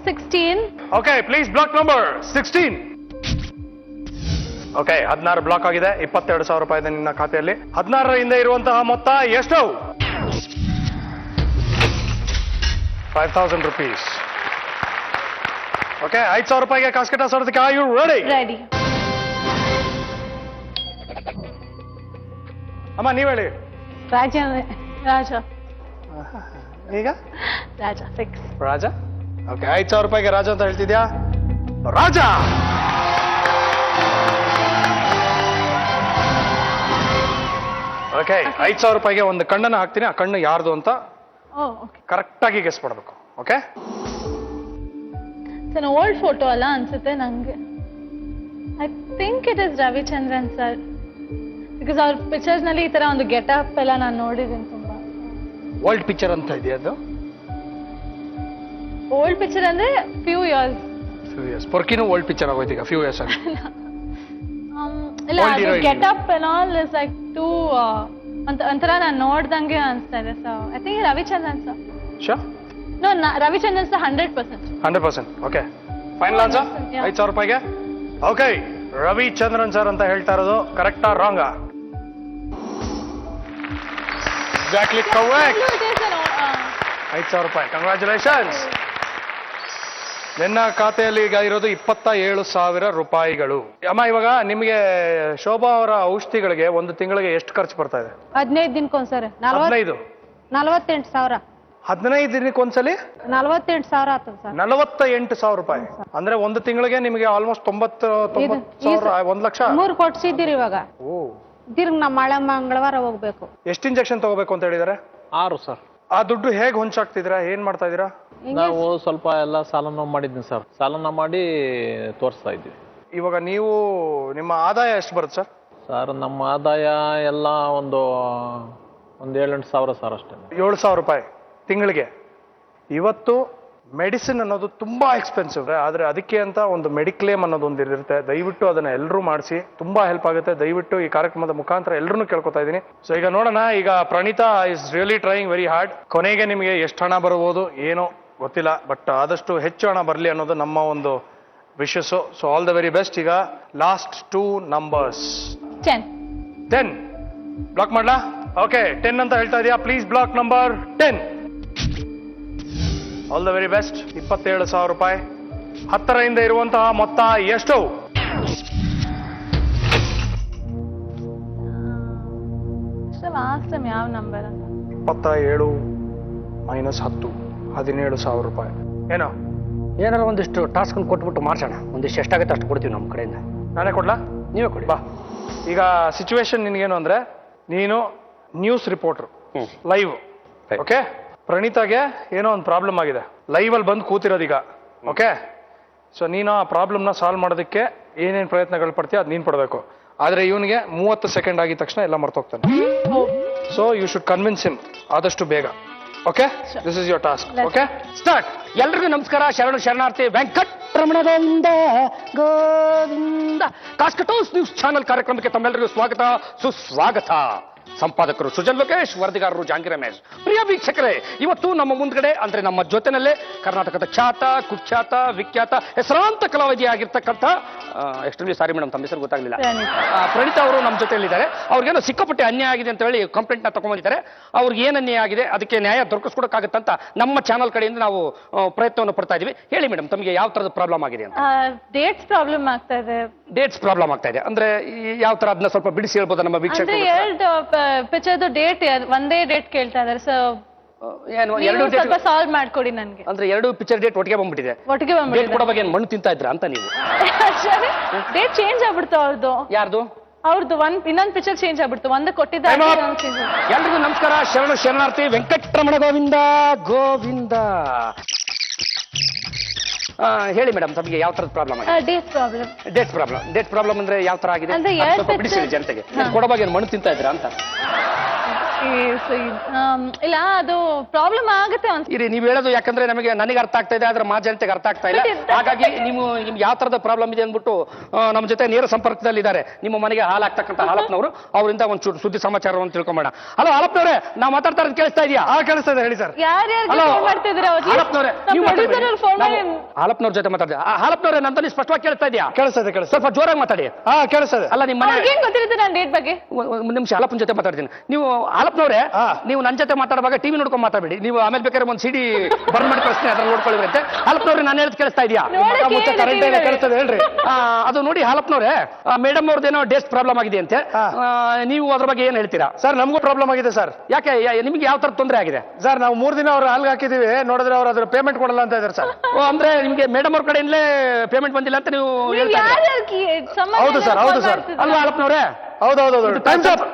16. Okay, please block number 16. Okay, 16 block ಆಗಿದೆ. 22,000 ರೂಪಾಯಿ ಇದೆ ನಿನ್ನ ಖಾತೆಯಲ್ಲಿ. 16ರ ಹಿಂದೆ ಇರುವಂತಹ ಮೊತ್ತ ಎಷ್ಟು? 5,000 rupees. ಓಕೆ, 5,000 ರೂಪಾಯಿಗೆ ಕಾಸ್ಕೆಟ್ ಆಸೋದಕ್ಕೆ ಆರ್ ಯು ರೆಡಿ? Ready. ಅಮ್ಮ ನೀವ್ ಹೇಳಿ. ರಾಜ. ಈಗ ರಾಜ ಫಿಕ್ಸ್. ರಾಜ. ಓಕೆ, 5,000 ರೂಪಾಯಿಗೆ ರಾಜ ಅಂತ ಹೇಳ್ತಿದ್ಯಾ? ರಾಜ. ಓಕೆ, 5,000 ರೂಪಾಯಿಗೆ ಒಂದು ಕಣ್ಣನ್ನು ಹಾಕ್ತೀನಿ. ಆ ಕಣ್ಣು ಯಾರ್ದು ಅಂತ ಓ ಓಕೆ. ಕರೆಕ್ಟ್ ಆಗಿ ಗೆಸ್ ಮಾಡಬೇಕು. ಓಕೆ, ಸರ್ ಓಲ್ಡ್ ಫೋಟೋ ಅಲ್ಲ ಅನ್ಸುತ್ತೆ ನಂಗೆ. I think it is Ravichandran sir, because ಅವ್ರ ಪಿಕ್ಚರ್ಸ್ ನಲ್ಲಿ ಈ ತರ ಒಂದು ಗೆಟಪ್ ಎಲ್ಲ ನಾನು ನೋಡಿದ್ದೀನಿ ತುಂಬಾ. ವರ್ಲ್ಡ್ ಪಿಕ್ಚರ್ ಅಂತ ಇದೆಯಾ ಅದು? ಓಲ್ಡ್ ಪಿಕ್ಚರ್ ಅಂದ್ರೆ ಫ್ಯೂ ಇಯರ್ಸ್. ಪೊರ್ಕಿನೂ ಓಲ್ಡ್ ಪಿಕ್ಚರ್ ಆಗೋಯ್ತು ಈಗ ಫ್ಯೂ ಇಯರ್ಸ್ ಆಗಿ. ಇಲ್ಲ, Old ಅದು heroine. Getup and all is like too ಒಂಥರ ನಾನು ನೋಡ್ದಂಗೆ ಅನ್ಸ್ತಾ ಇದೆ. So I think Ravichandran sir. Sure? No, Ravichandran sir 100%. 100%. Okay, final answer. 5,000 ರೂಪಾಯಿಗೆ. ಓಕೆ, ರವಿಚಂದ್ರನ್ ಸರ್ ಅಂತ ಹೇಳ್ತಾ ಇರೋದು ಕರೆಕ್ಟಾ ರಾಂಗಾ? Exactly correct. 5,000 ರೂಪಾಯಿ. ಕಂಗ್ರ್ಯಾಚುಲೇಷನ್ಸ್. ನಿನ್ನ ಖಾತೆಯಲ್ಲಿ ಈಗ ಇರೋದು 27,000 ರೂಪಾಯಿಗಳು. ಅಮ್ಮ, ಇವಾಗ ನಿಮಗೆ ಶೋಭಾ ಅವರ ಔಷಧಿಗಳಿಗೆ ಒಂದು ತಿಂಗಳಿಗೆ ಎಷ್ಟು ಖರ್ಚು ಬರ್ತಾ ಇದೆ? 15 ದಿನಕ್ಕೊಂದ್ಸರಿ 15. 48,000. 15 ದಿನಕ್ಕೊಂದ್ಸಲಿ 48,000 ಆಗ್ತದೆ ಸರ್. 48,000 ರೂಪಾಯಿ. ಅಂದ್ರೆ ಒಂದು ತಿಂಗಳಿಗೆ ನಿಮಗೆ ಆಲ್ಮೋಸ್ಟ್ 90,000 1 ಲಕ್ಷ. 3 ಕೊಡ್ಸಿದ್ದೀರಿ ಇವಾಗ. ಓ, ತಿರ್ಗಿ ನಮ್ಮ ಮಳೆ ಮಂಗಳವಾರ ಹೋಗ್ಬೇಕು. ಎಷ್ಟು ಇಂಜೆಕ್ಷನ್ ತಗೋಬೇಕು ಅಂತ ಹೇಳಿದಾರೆ? 6 ಸರ್. ಆ ದುಡ್ಡು ಹೇಗೆ ಹೊಂಚಾಕ್ತಿದ್ದೀರಾ? ಏನ್ ಮಾಡ್ತಾ ಇದ್ದೀರಾ? ನಾವು ಸ್ವಲ್ಪ ಎಲ್ಲ ಸಾಲನ ಮಾಡಿದ್ವಿ ಸರ್. ಸಾಲನ ಮಾಡಿ ತೋರಿಸ್ತಾ ಇದ್ವಿ. ಇವಾಗ ನೀವು ನಿಮ್ಮ ಆದಾಯ ಎಷ್ಟು ಬರುತ್ತೆ ಸರ್? ಸರ್ ನಮ್ಮ ಆದಾಯ ಎಲ್ಲ ಒಂದು 7-8 ಸಾವಿರ ಸರ್ ಅಷ್ಟೇ. 7,000 ರೂಪಾಯಿ ತಿಂಗಳಿಗೆ. ಇವತ್ತು ಮೆಡಿಸಿನ್ ಅನ್ನೋದು ತುಂಬಾ ಎಕ್ಸ್ಪೆನ್ಸಿವ್. ಆದ್ರೆ ಅದಕ್ಕೆ ಅಂತ ಒಂದು ಮೆಡಿಕ್ಲೇಮ್ ಅನ್ನೋದು ಒಂದು ಇರುತ್ತೆ. ದಯವಿಟ್ಟು ಅದನ್ನ ಎಲ್ಲರೂ ಮಾಡಿಸಿ, ತುಂಬಾ ಹೆಲ್ಪ್ ಆಗುತ್ತೆ. ದಯವಿಟ್ಟು ಈ ಕಾರ್ಯಕ್ರಮದ ಮುಖಾಂತರ ಎಲ್ಲರೂ ಕೇಳ್ಕೊತಾ ಇದ್ದೀನಿ. ಸೊ ಈಗ ನೋಡೋಣ. ಈಗ Praneetha is really trying very hard. ಕೊನೆಗೆ ನಿಮಗೆ ಎಷ್ಟು ಹಣ ಬರಬಹುದು ಏನೋ ಗೊತ್ತಿಲ್ಲ, ಬಟ್ ಆದಷ್ಟು ಹೆಚ್ಚು ಹಣ ಬರಲಿ ಅನ್ನೋದು ನಮ್ಮ ಒಂದು wishes. So all the very best. ಈಗ ಲಾಸ್ಟ್ 2 ನಂಬರ್ಸ್. 10 ಬ್ಲಾಕ್ ಮಾಡ್ಲಾ? ಓಕೆ, 10 ಅಂತ ಹೇಳ್ತಾ ಇದೆಯಾ? Please block number 10. All the very best. 27,000 ರೂಪಾಯಿ. 10ರ ಹಿಂದೆ ಇರುವಂತಹ ಮೊತ್ತ ಎಷ್ಟು? ಲಾಸ್ಟ್ ಟೈಮ್ ಯಾವ ನಂಬರ್ ಅಂತ? 27 ಮೈನಸ್ 10 17,000 ರೂಪಾಯಿ. ಏನೋ ಏನಾರ ಒಂದಿಷ್ಟು ಟಾಸ್ಕ್ ಕೊಟ್ಬಿಟ್ಟು ಮಾಡ್ಸೋಣ. ಒಂದಿಷ್ಟು ಎಷ್ಟಾಗುತ್ತೆ ಅಷ್ಟು ಕೊಡ್ತೀವಿ ನಮ್ಮ ಕಡೆಯಿಂದ. ನಾನೇ ಕೊಡ್ಲಾ? ನೀವೇ ಕೊಡಿ. ಬಾ. ಈಗ ಸಿಚುವೇಶನ್ ನಿನ್ಗೇನು ಅಂದ್ರೆ, ನೀನು ನ್ಯೂಸ್ ರಿಪೋರ್ಟರ್ ಲೈವ್. ಓಕೆ, ಪ್ರಣೀತಾಗೆ ಏನೋ ಒಂದು ಪ್ರಾಬ್ಲಮ್ ಆಗಿದೆ. ಲೈವ್ ಅಲ್ಲಿ ಬಂದು ಕೂತಿರೋದೀಗ. ಓಕೆ, ಸೊ ನೀನು ಆ ಪ್ರಾಬ್ಲಮ್ನ ಸಾಲ್ವ್ ಮಾಡೋದಕ್ಕೆ ಏನೇನು ಪ್ರಯತ್ನಗಳು ಪಡ್ತೀಯ ಅದು ನೀನು ಪಡಬೇಕು. ಆದ್ರೆ ಇವನಿಗೆ 30 ಸೆಕೆಂಡ್ ಆಗಿದ ತಕ್ಷಣ ಎಲ್ಲ ಮರ್ತೋಗ್ತಾನೆ. So you should convince him ಆದಷ್ಟು ಬೇಗ. Okay, this is your task. Okay, start. ಎಲ್ರಿಗೂ ನಮಸ್ಕಾರ. ಶರಣಾರ್ಥಿ ವೆಂಕಟರಮಣ ಗೋವಿಂದ. ಕಾಸ್ಕಟೋಸ್ ನ್ಯೂಸ್ ಚಾನೆಲ್ ಕಾರ್ಯಕ್ರಮಕ್ಕೆ ತಮ್ಮೆಲ್ಲರಿಗೂ ಸ್ವಾಗತ ಸುಸ್ವಾಗತ. ಸಂಪಾದಕರು ಸುಜನ್ ಲೋಕೇಶ್, ವರದಿಗಾರರು ಜಾಂಗಿ ರಮೇಶ್. ಪ್ರಿಯ ವೀಕ್ಷಕರೇ, ಇವತ್ತು ನಮ್ಮ ಮುಂದ್ಗಡೆ ಅಂದ್ರೆ ನಮ್ಮ ಜೊತೆನಲ್ಲೇ ಕರ್ನಾಟಕದ ಖ್ಯಾತ, ಕುಖ್ಯಾತ, ವಿಖ್ಯಾತ, ಹೆಸರಾಂತ ಕಲಾವಿದೆ ಆಗಿರ್ತಕ್ಕಂಥ ಎಕ್ಸ್ಟ್ರೀಮ್ಲಿ ಸಾರಿ ಮೇಡಮ್, ತಮ್ಮ ಹೆಸರು ಗೊತ್ತಾಗಲಿಲ್ಲ, ಪ್ರಣೀತಾ ಅವರು ನಮ್ಮ ಜೊತೆಯಲ್ಲಿದ್ದಾರೆ. ಅವ್ರಿಗೇನೋ ಸಿಕ್ಕಾಪಟ್ಟೆ ಅನ್ಯಾಯ ಆಗಿದೆ ಅಂತ ಹೇಳಿ ಕಂಪ್ಲೇಂಟ್ನ ತಗೊಂಡಿದ್ದಾರೆ. ಅವ್ರಿಗೆ ಏನು ಅನ್ಯಾಯ ಆಗಿದೆ ಅದಕ್ಕೆ ನ್ಯಾಯ ದೊರಕಿಸ್ಕೊಡಕ್ಕಾಗತ್ತಂತ ನಮ್ಮ ಚಾನಲ್ ಕಡೆಯಿಂದ ನಾವು ಪ್ರಯತ್ನವನ್ನು ಪಡ್ತಾ ಇದೀವಿ. ಹೇಳಿ ಮೇಡಮ್, ತಮಗೆ ಯಾವ ತರದ ಪ್ರಾಬ್ಲಮ್ ಆಗಿದೆ ಅಂತ? ಡೇಟ್ಸ್ ಪ್ರಾಬ್ಲಮ್ ಆಗ್ತಾ ಇದೆ. ಡೇಟ್ಸ್ ಪ್ರಾಬ್ಲಮ್ ಆಗ್ತಾ ಇದೆ ಅಂದ್ರೆ ಯಾವ ತರ? ಅದನ್ನ ಸ್ವಲ್ಪ ಬಿಡಿಸಿ ಹೇಳ್ಬೋದಾ ನಮ್ಮ ಅಂದ್ರೆ ವೀಕ್ಷಕರು? 2 ಪಿಕ್ಚರ್ದು ಡೇಟ್ ಒಂದೇ ಡೇಟ್ ಕೇಳ್ತಾ ಇದಾರೆ. ಸೊ ಏನು ನೀವು 2 ಸ್ವಲ್ಪ ಸಾಲ್ವ್ ಮಾಡ್ಕೊಡಿ ನನ್ಗೆ. ಅಂದ್ರೆ 2 ಪಿಕ್ಚರ್ ಡೇಟ್ ಒಟ್ಟಿಗೆ ಬಂದ್ಬಿಟ್ಟಿದೆ. ಒಟ್ಟಿಗೆ ಡೇಟ್ ಕೊಡೋ ಬಗ್ಗೆ ಮಣ್ಣು ತಿಂತಾ ಇದ್ರ ಅಂತ ನೀವು? ಡೇಟ್ ಚೇಂಜ್ ಆಗ್ಬಿಡ್ತು ಅವ್ರದ್ದು. ಯಾರ್ದು? ಅವ್ರದ್ದು ಇನ್ನೊಂದು ಪಿಕ್ಚರ್ ಚೇಂಜ್ ಆಗ್ಬಿಡ್ತು. ಒಂದು ಕೊಟ್ಟಿದ್ದ. ಎಲ್ರಿಗೂ ನಮಸ್ಕಾರ. ಶರಣಾರ್ಥಿ ವೆಂಕಟರಮಣ ಗೋವಿಂದ ಗೋವಿಂದ. ಹೇಳಿ ಮೇಡಮ್, ತಮಗೆ ಯಾವ ತರದ ಪ್ರಾಬ್ಲಮ್ ಆಗಿದೆ? Date problem. ಡೇಟ್ ಪ್ರಾಬ್ಲಮ್ ಅಂದ್ರೆ ಯಾವ ತರ ಆಗಿದೆ? ಅಂದ್ರೆ ಸ್ವಲ್ಪ ಬಿಡಿಸಿ ಜನತೆಗೆ. ಕೊಡೋ ಬಗ್ಗೆ ಮಣ್ಣು ತಿಂತಾ ಇದ್ರ ಅಂತ? ಇಲ್ಲ ಅದು ಪ್ರಾಬ್ಲಮ್ ಆಗುತ್ತೆ ಒಂದ್ ಇರಿ ನೀವು ಹೇಳೋದು ಯಾಕಂದ್ರೆ ನನಗೆ ಅರ್ಥ ಆಗ್ತಾ ಇದೆ ಆದ್ರೆ ಜನತೆಗೆ ಅರ್ಥ ಆಗ್ತಾ ಇಲ್ಲ. ಹಾಗಾಗಿ ನಿಮ್ಗೆ ಯಾವ ತರದ ಪ್ರಾಬ್ಲಮ್ ಇದೆ ಅಂದ್ಬಿಟ್ಟು ನಮ್ಮ ಜೊತೆ ನೇರ ಸಂಪರ್ಕದಲ್ಲಿ ಇದ್ದಾರೆ. ನಿಮ್ಮ ಮನೆಗೆ ಹಾಲಾಗ್ತಕ್ಕಂಥ ಹಾಲಪ್ಪನವರು, ಅವರಿಂದ ಒಂದು ಸುದ್ದಿ ಸಮಾಚಾರವನ್ನು ತಿಳ್ಕೊಂಬೋಣ. ಹಲೋ ಹಾಲಪ್ಪನವರೇ, ನಾವು ಮಾತಾಡ್ತಾ ಇರೋದು ಕೇಳಿಸ್ತಾ ಇದೆಯಾ? ಕೇಳಿಸ್ತಾ ಇದೆ, ಹೇಳಿ ಸರ್. ಹಲೋ ಮಾಡ್ತಿದ್ರೆ ಹಾಲಪ್ಪನವರೇ, ಹಾಲಪ್ಪನವ್ರ ಜೊತೆ ಮಾತಾಡಿದೆ. ಹಾಲಪ್ಪನವರೇ, ನಂತ ಸ್ಪಷ್ಟವಾಗಿ ಕೇಳಿಸ್ತಾ ಇದೆಯಾ? ಕೇಳಿಸ್ತಾ ಇದೆ. ಸ್ವಲ್ಪ ಜೋರಾಗಿ ಮಾತಾಡಿ. ಕೇಳಿಸ್ತಾ ಇದೆ. ಅಲ್ಲ, ನಿಮ್ಮ ಮನೆ ಏನ್ ಗೊತ್ತಿರುತ್ತೆ ನಾನು ಡೇಟ್ ಬಗ್ಗೆ? ಒಂದು ನಿಮಿಷ ಹಾಲಪ್ಪನ ಜೊತೆ ಮಾತಾಡ್ತೀನಿ. ನೀವು ಹಾಲಪ್ಪನವ್ರೆ, ನೀವು ನನ್ನ ಜೊತೆ ಮಾತಾಡುವಾಗ ಟಿವಿ ನೋಡ್ಕೊಂಡು ಮಾತಾಡಬೇಡಿ. ನೀವು ಆಮೇಲೆ ಬೇಕಾದ್ರೆ ಒಂದು ಸಿಡಿ ಬರ್ನ್ ಮಾಡಿ ಕಳಿಸ್ತೀನಿ, ಅದ್ರಲ್ಲಿ ನೋಡ್ಕೊಳ್ಳಿರುತ್ತೆ. ಹಾಲಪ್ಪನವ್ರೆ, ನಾನು ಹೇಳೋದು ಕೇಳಿಸ್ತಾ ಇದೆಯಾ? ಕೇಳಿಸ್ತದೆ, ಹೇಳ್ರಿ. ಅದು ನೋಡಿ ಹಾಲಪ್ಪನವ್ರೆ, ಮೇಡಮ್ ಅವ್ರದ್ದೇನೋ ಡೇಸ್ಟ್ ಪ್ರಾಬ್ಲಮ್ ಆಗಿದೆ ಅಂತೆ. ನೀವು ಅದ್ರ ಬಗ್ಗೆ ಏನ್ ಹೇಳ್ತೀರಾ? ಸರ್, ನಮಗೂ ಪ್ರಾಬ್ಲಮ್ ಆಗಿದೆ ಸರ್. ಯಾಕೆ ನಿಮ್ಗೆ ಯಾವ ತರ ತೊಂದರೆ ಆಗಿದೆ? ಸರ್, ನಾವು 3 ದಿನ ಅವ್ರು ಹಾಲ್ಗೆ ಹಾಕಿದೀವಿ, ನೋಡಿದ್ರೆ ಅವ್ರು ಅದ್ರ ಪೇಮೆಂಟ್ ಕೊಡಲ್ಲ ಅಂತ ಇದ್ದಾರೆ ಸರ್. ಅಂದ್ರೆ ನಿಮ್ಗೆ ಮೇಡಮ್ ಅವ್ರ ಕಡೆಯಿಂದಲೇ ಪೇಮೆಂಟ್ ಬಂದಿಲ್ಲ ಅಂತ ನೀವು ಹೇಳ್ತಾ ಇದ್ದೀರಾ? ಹೌದು ಸರ್, ಹೌದು ಸರ್. ಅಲ್ವಾ ಹಾಲಪ್ಪನವ್ರೆ? ಹೌದೌದು. Times up.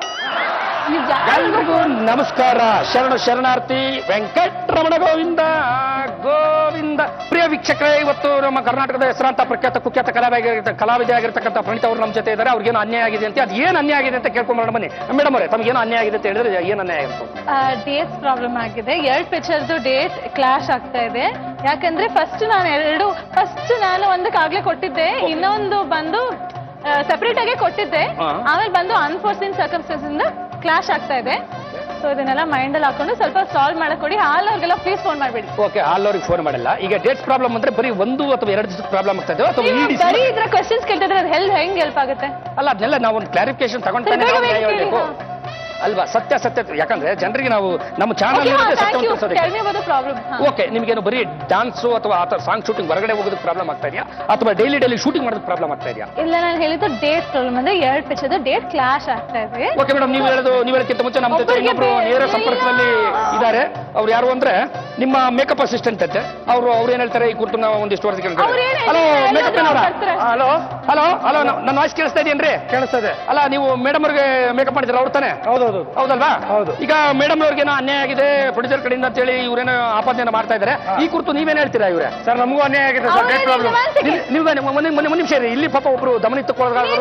ಎಲ್ರಿಗೂ ನಮಸ್ಕಾರ. ಶರಣಾರ್ಥಿ. ವೆಂಕಟರಮಣ ಗೋವಿಂದ ಗೋವಿಂದ. ಪ್ರಿಯ ವೀಕ್ಷಕರೇ, ಇವತ್ತು ನಮ್ಮ ಕರ್ನಾಟಕದ ಹೆಸರಾಂತ ಪ್ರಖ್ಯಾತ ಕುಖ್ಯಾತ ಕಲಾವಿದೆ ಆಗಿರ್ತಕ್ಕಂಥ ಪ್ರಣೀತ್ ಅವರು ನಮ್ಮ ಜೊತೆ ಇದ್ದಾರೆ. ಅವ್ರಿಗೇನು ಅನ್ಯಾಯ ಆಗಿದೆ ಅಂತ, ಅದು ಏನು ಅನ್ಯಾಯ ಆಗಿದೆ ಅಂತ ಕೇಳ್ಕೊಂಬರೋಣ ಬನ್ನಿ. ಮೇಡಮ್ ಅವರೇ, ತಮ್ಗೇನು ಅನ್ಯಾಯ ಆಗಿದೆ ಅಂತ ಹೇಳಿದ್ರೆ ಏನು ಅನ್ಯಾಯ ಆಗುತ್ತೆ? ಡೇಟ್ ಪ್ರಾಬ್ಲಮ್ ಆಗಿದೆ. 2 ಪಿಕ್ಚರ್ದು ಡೇಟ್ ಕ್ಲಾಶ್ ಆಗ್ತಾ ಇದೆ. ಯಾಕಂದ್ರೆ ಫಸ್ಟ್ ನಾನು ಒಂದಕ್ಕಾಗ್ಲೇ ಕೊಟ್ಟಿದ್ದೆ, ಇನ್ನೊಂದು ಬಂದು ಸೆಪರೇಟ್ ಆಗಿ ಕೊಟ್ಟಿದ್ದೆ. ಆಮೇಲೆ ಬಂದು ಅನ್ಫೋರ್ಸಿನ್ ಸರ್ಕಮ್ಸ್ಟೆನ್ಸ್ ಇಂದ ಕ್ಲಾಶ್ ಆಗ್ತಾ ಇದೆ. ಸೊ ಇದನ್ನೆಲ್ಲ ಮೈಂಡ್ ಅಲ್ಲಿ ಹಾಕೊಂಡು ಸ್ವಲ್ಪ ಸಾಲ್ವ್ ಮಾಡಕ್ ಕೊಡಿ. ಅವ್ರಿಗೆಲ್ಲ ಪ್ಲೀಸ್ ಫೋನ್ ಮಾಡಬೇಡಿ. ಓಕೆ, ಅವ್ರಿಗೆ ಫೋನ್ ಮಾಡಲ್ಲ. ಈಗ ಡೇಟ್ ಪ್ರಾಬ್ಲಮ್ ಅಂದ್ರೆ ಬರೀ 1 ಅಥವಾ 2 ದಿವಸ ಪ್ರಾಬ್ಲಮ್ ಆಗ್ತಾ ಇದೆ ಅಥವಾ ಬರೀ ಇದ್ರ ಕ್ವಶನ್ಸ್ ಕೇಳ್ತಿದ್ರೆ ಅದು ಹೆಂಗ್ ಹೆಲ್ಪ್ ಆಗುತ್ತೆ? ಅಲ್ಲ, ಅದನ್ನೆಲ್ಲ ನಾವು ಒಂದು ಕ್ಲಾರಿಫಿಕೇಶನ್ ತಗೊಂಡ್ತಾನೆ ಹೇಳ್ಬೇಕು ಅಲ್ವಾ? ಸತ್ಯ ಯಾಕಂದ್ರೆ ಜನರಿಗೆ ನಾವು ನಮ್ಮ ಚಾನಲ್ ಓಕೆ, ನಿಮ್ಗೇನು ಬರೀ ಡಾನ್ಸು ಅಥವಾ ಸಾಂಗ್ ಶೂಟಿಂಗ್ ಹೊರಗಡೆ ಹೋಗೋದಕ್ಕೆ ಪ್ರಾಬ್ಲಮ್ ಆಗ್ತಾ ಇದೆಯಾ ಅಥವಾ ಡೈಲಿ ಶೂಟಿಂಗ್ ಮಾಡೋದಕ್ಕೆ ಪ್ರಾಬ್ಲಮ್ ಆಗ್ತಾ ಇದೆಯಾ? ಇಲ್ಲ, ನಾನು ಹೇಳಿದ್ದು ಡೇಟ್ ಪ್ರಾಬ್ಲಮ್ ಅಂದ್ರೆ 2 ಪಿಕ್ಚರ್ ಡೇಟ್ ಕ್ಲಾಶ್ ಆಗ್ತಾ ಇದೆ. ಓಕೆ ಮೇಡಮ್, ನೀವು ಹೇಳೋದಕ್ಕಿಂತ ಮುಂಚೆ ನಮ್ಮ ಜೊತೆ ಇನ್ನೊಬ್ರು ನೇರ ಸಂಪರ್ಕದಲ್ಲಿ ಇದ್ದಾರೆ. ಅವ್ರು ಯಾರು ಅಂದ್ರೆ ನಿಮ್ಮ ಮೇಕಪ್ ಅಸಿಸ್ಟೆಂಟ್ ಅಂತೆ. ಅವ್ರು ಏನ್ ಹೇಳ್ತಾರೆ ಈ ಕುರಿತು ನಾವು ಒಂದಿಷ್ಟು ವರ್ಷ ಕೇಳ್ತಾರೆ. ಹಲೋ ಮೇಕಪ್ ಅವರ? ಹಲೋ ಹಲೋ ಹಲೋ, ನನ್ನ ವಾಯ್ಸ್ ಕೇಳಿಸ್ತಾ ಇದೆಯೇನ್ರಿ? ಕೇಳಿಸ್ತಾ ಇದೆ. ಅಲ್ಲ, ನೀವು ಮೇಡಮ್ ಅವ್ರಿಗೆ ಮೇಕಪ್ ಮಾಡಿದ್ರೆ ಅವ್ರು ತಾನೆ? ಹೌದಲ್ವಾ? ಹೌದು. ಈಗ ಮೇಡಮ್ ಅವ್ರಿಗೇನೋ ಅನ್ಯಾಯ ಆಗಿದೆ ಪ್ರೊಡ್ಯೂಸರ್ ಕಡೆಯಿಂದ ಅಂತ ಹೇಳಿ ಇವ್ರೇನೋ ಆಪಾದನೆ ಮಾಡ್ತಾ ಇದ್ದಾರೆ. ಈ ಕುರಿತು ನೀವೇನ್ ಹೇಳ್ತೀರಾ? ಇವ್ರೆ ಸರ್, ನಮಗೂ ಅನ್ಯಾಯ ಆಗಿದೆ ಸರ್. Date problem. ನೀವು ನಿಮಿಷ ಇರಿ. ಇಲ್ಲಿ ಪಾಪ ಒಬ್ರು ದಮನಿ ತಗೊಳ್ಳೋದು.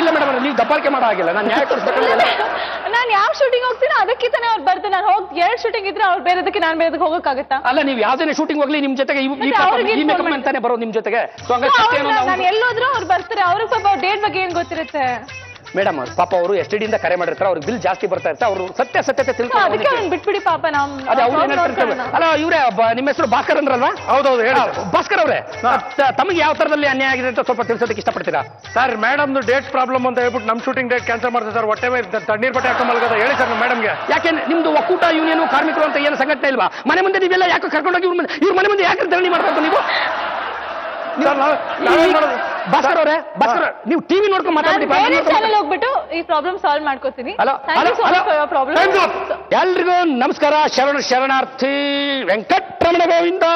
ಇಲ್ಲ ಮೇಡಮ್, ನೀವು ದಬ್ಬಾಳಿಕೆ ಮಾಡೋ ಆಗಿಲ್ಲ. ನಾನು ನ್ಯಾಯ ಕೊಡಿಸ್ಬೇಕಲ್ಲ. ನಾನು ಯಾವ ಶೂಟಿಂಗ್ ಹೋಗ್ತೀನಿ ಅದಕ್ಕಿಂತಾನೆ ಅವ್ರು ಬರ್ತಾರೆ. ನಾನು ಹೋಗಿ 2 ಶೂಟಿಂಗ್ ಇದ್ರೆ ಅವ್ರು ಬೇರೆದಕ್ಕೆ ನಾನು ಬೇರೆದಕ್ಕೆ ಹೋಗಕ್ಕಾಗತ್ತಾ? ಅಲ್ಲ, ನೀವು ಯಾವ್ದೇ ಶೂಟಿಂಗ್ ಹೋಗ್ಲಿ ನಿಮ್ ಜೊತೆಗೆ ಈ ಮೇಕಪ್ ಅಂತಾನೆ ಬರೋದು ನಿಮ್ ಜೊತೆಗೆ. ನಾನು ಎಲ್ಲೋದ್ರೂ ಅವ್ರು ಬರ್ತಾರೆ. ಅವ್ರಿಗೆ ಪಾಪ ಡೇಟ್ ಬಗ್ಗೆ ಏನ್ ಗೊತ್ತಿರುತ್ತೆ? ಮೇಡಮ್ ಪಾಪ ಅವರು STD ಇಂದ ಕರೆ ಮಾಡಿರ್ತಾರೆ. ಅವ್ರಿಗೆ ಬಿಲ್ ಜಾಸ್ತಿ ಬರ್ತಾ ಇರ್ತಾರೆ. ಅವರು ಸತ್ಯತೆ ಅದಕ್ಕೆ ಬಿಟ್ಬಿಡಿ ಪಾಪ. ಅದೇ ಅವ್ರು ಏನ್ ಹೇಳ್ತಾರೆ? ಅಲ್ಲ, ಇವ್ರೆ ನಿಮ್ಮ ಹೆಸರು ಭಾಸ್ಕರ್ ಅಂದ್ರಲ್ವಾ? ಹೌದೌದು, ಹೇಳಿ. ಭಾಸ್ಕರ್ ಅವರೇ, ತಮಗೆ ಯಾವ ತರದಲ್ಲಿ ಅನ್ಯಾಯ ಆಗಿದೆ ಅಂತ ಸ್ವಲ್ಪ ತಿಳಿಸೋದಕ್ಕೆ ಇಷ್ಟಪಡ್ತೀರಾ? ಸರ್, ಮೇಡಮ್ ಡೇಟ್ ಪ್ರಾಬ್ಲಮ್ ಅಂತ ಹೇಳ್ಬಿಟ್ಟು ನಮ್ಮ ಶೂಟಿಂಗ್ ಡೇಟ್ ಕ್ಯಾನ್ಸಲ್ ಮಾಡ್ತಾರೆ ಸರ್. ಹೊಟ್ಟೆ ಮೇಲೆ ತಣ್ಣೀರ್ ಬಟ್ಟೆ ಹಾಕೊಂಡ್ ಮಲಗದ. ಹೇಳಿ ಸರ್ ಮೇಡಮ್ಗೆ. ಯಾಕೆ ನಿಮ್ದು ಒಕ್ಕೂಟ ಯೂನಿಯನ್ ಕಾರ್ಮಿಕರು ಅಂತ ಏನು ಸಂಘಟನೆ ಇಲ್ವಾ? ಮನೆ ಮುಂದೆ ನೀವೆಲ್ಲ ಯಾಕೆ ಕರ್ಕೊಂಡೋಗಿ ಇವ್ರ ಮನೆ ಮುಂದೆ ಯಾಕೆ ಧರಣಿ ಮಾಡ್ತಾರೆ ನೀವು? ಭಾಸ್ಕರ್ ಅವರೇ, ನೀವು ಟಿವಿ ನೋಡ್ಕೊಂಡು ಮಾತಾಡಿ. ಹೋಗ್ಬಿಟ್ಟು ಈ ಪ್ರಾಬ್ಲಮ್ ಸಾಲ್ವ್ ಮಾಡ್ಕೋತೀನಿ. ಎಲ್ರಿಗೂ ನಮಸ್ಕಾರ. ಶರಣಾರ್ಥಿ. ವೆಂಕಟರಮಣ ಗೋವಿಂದ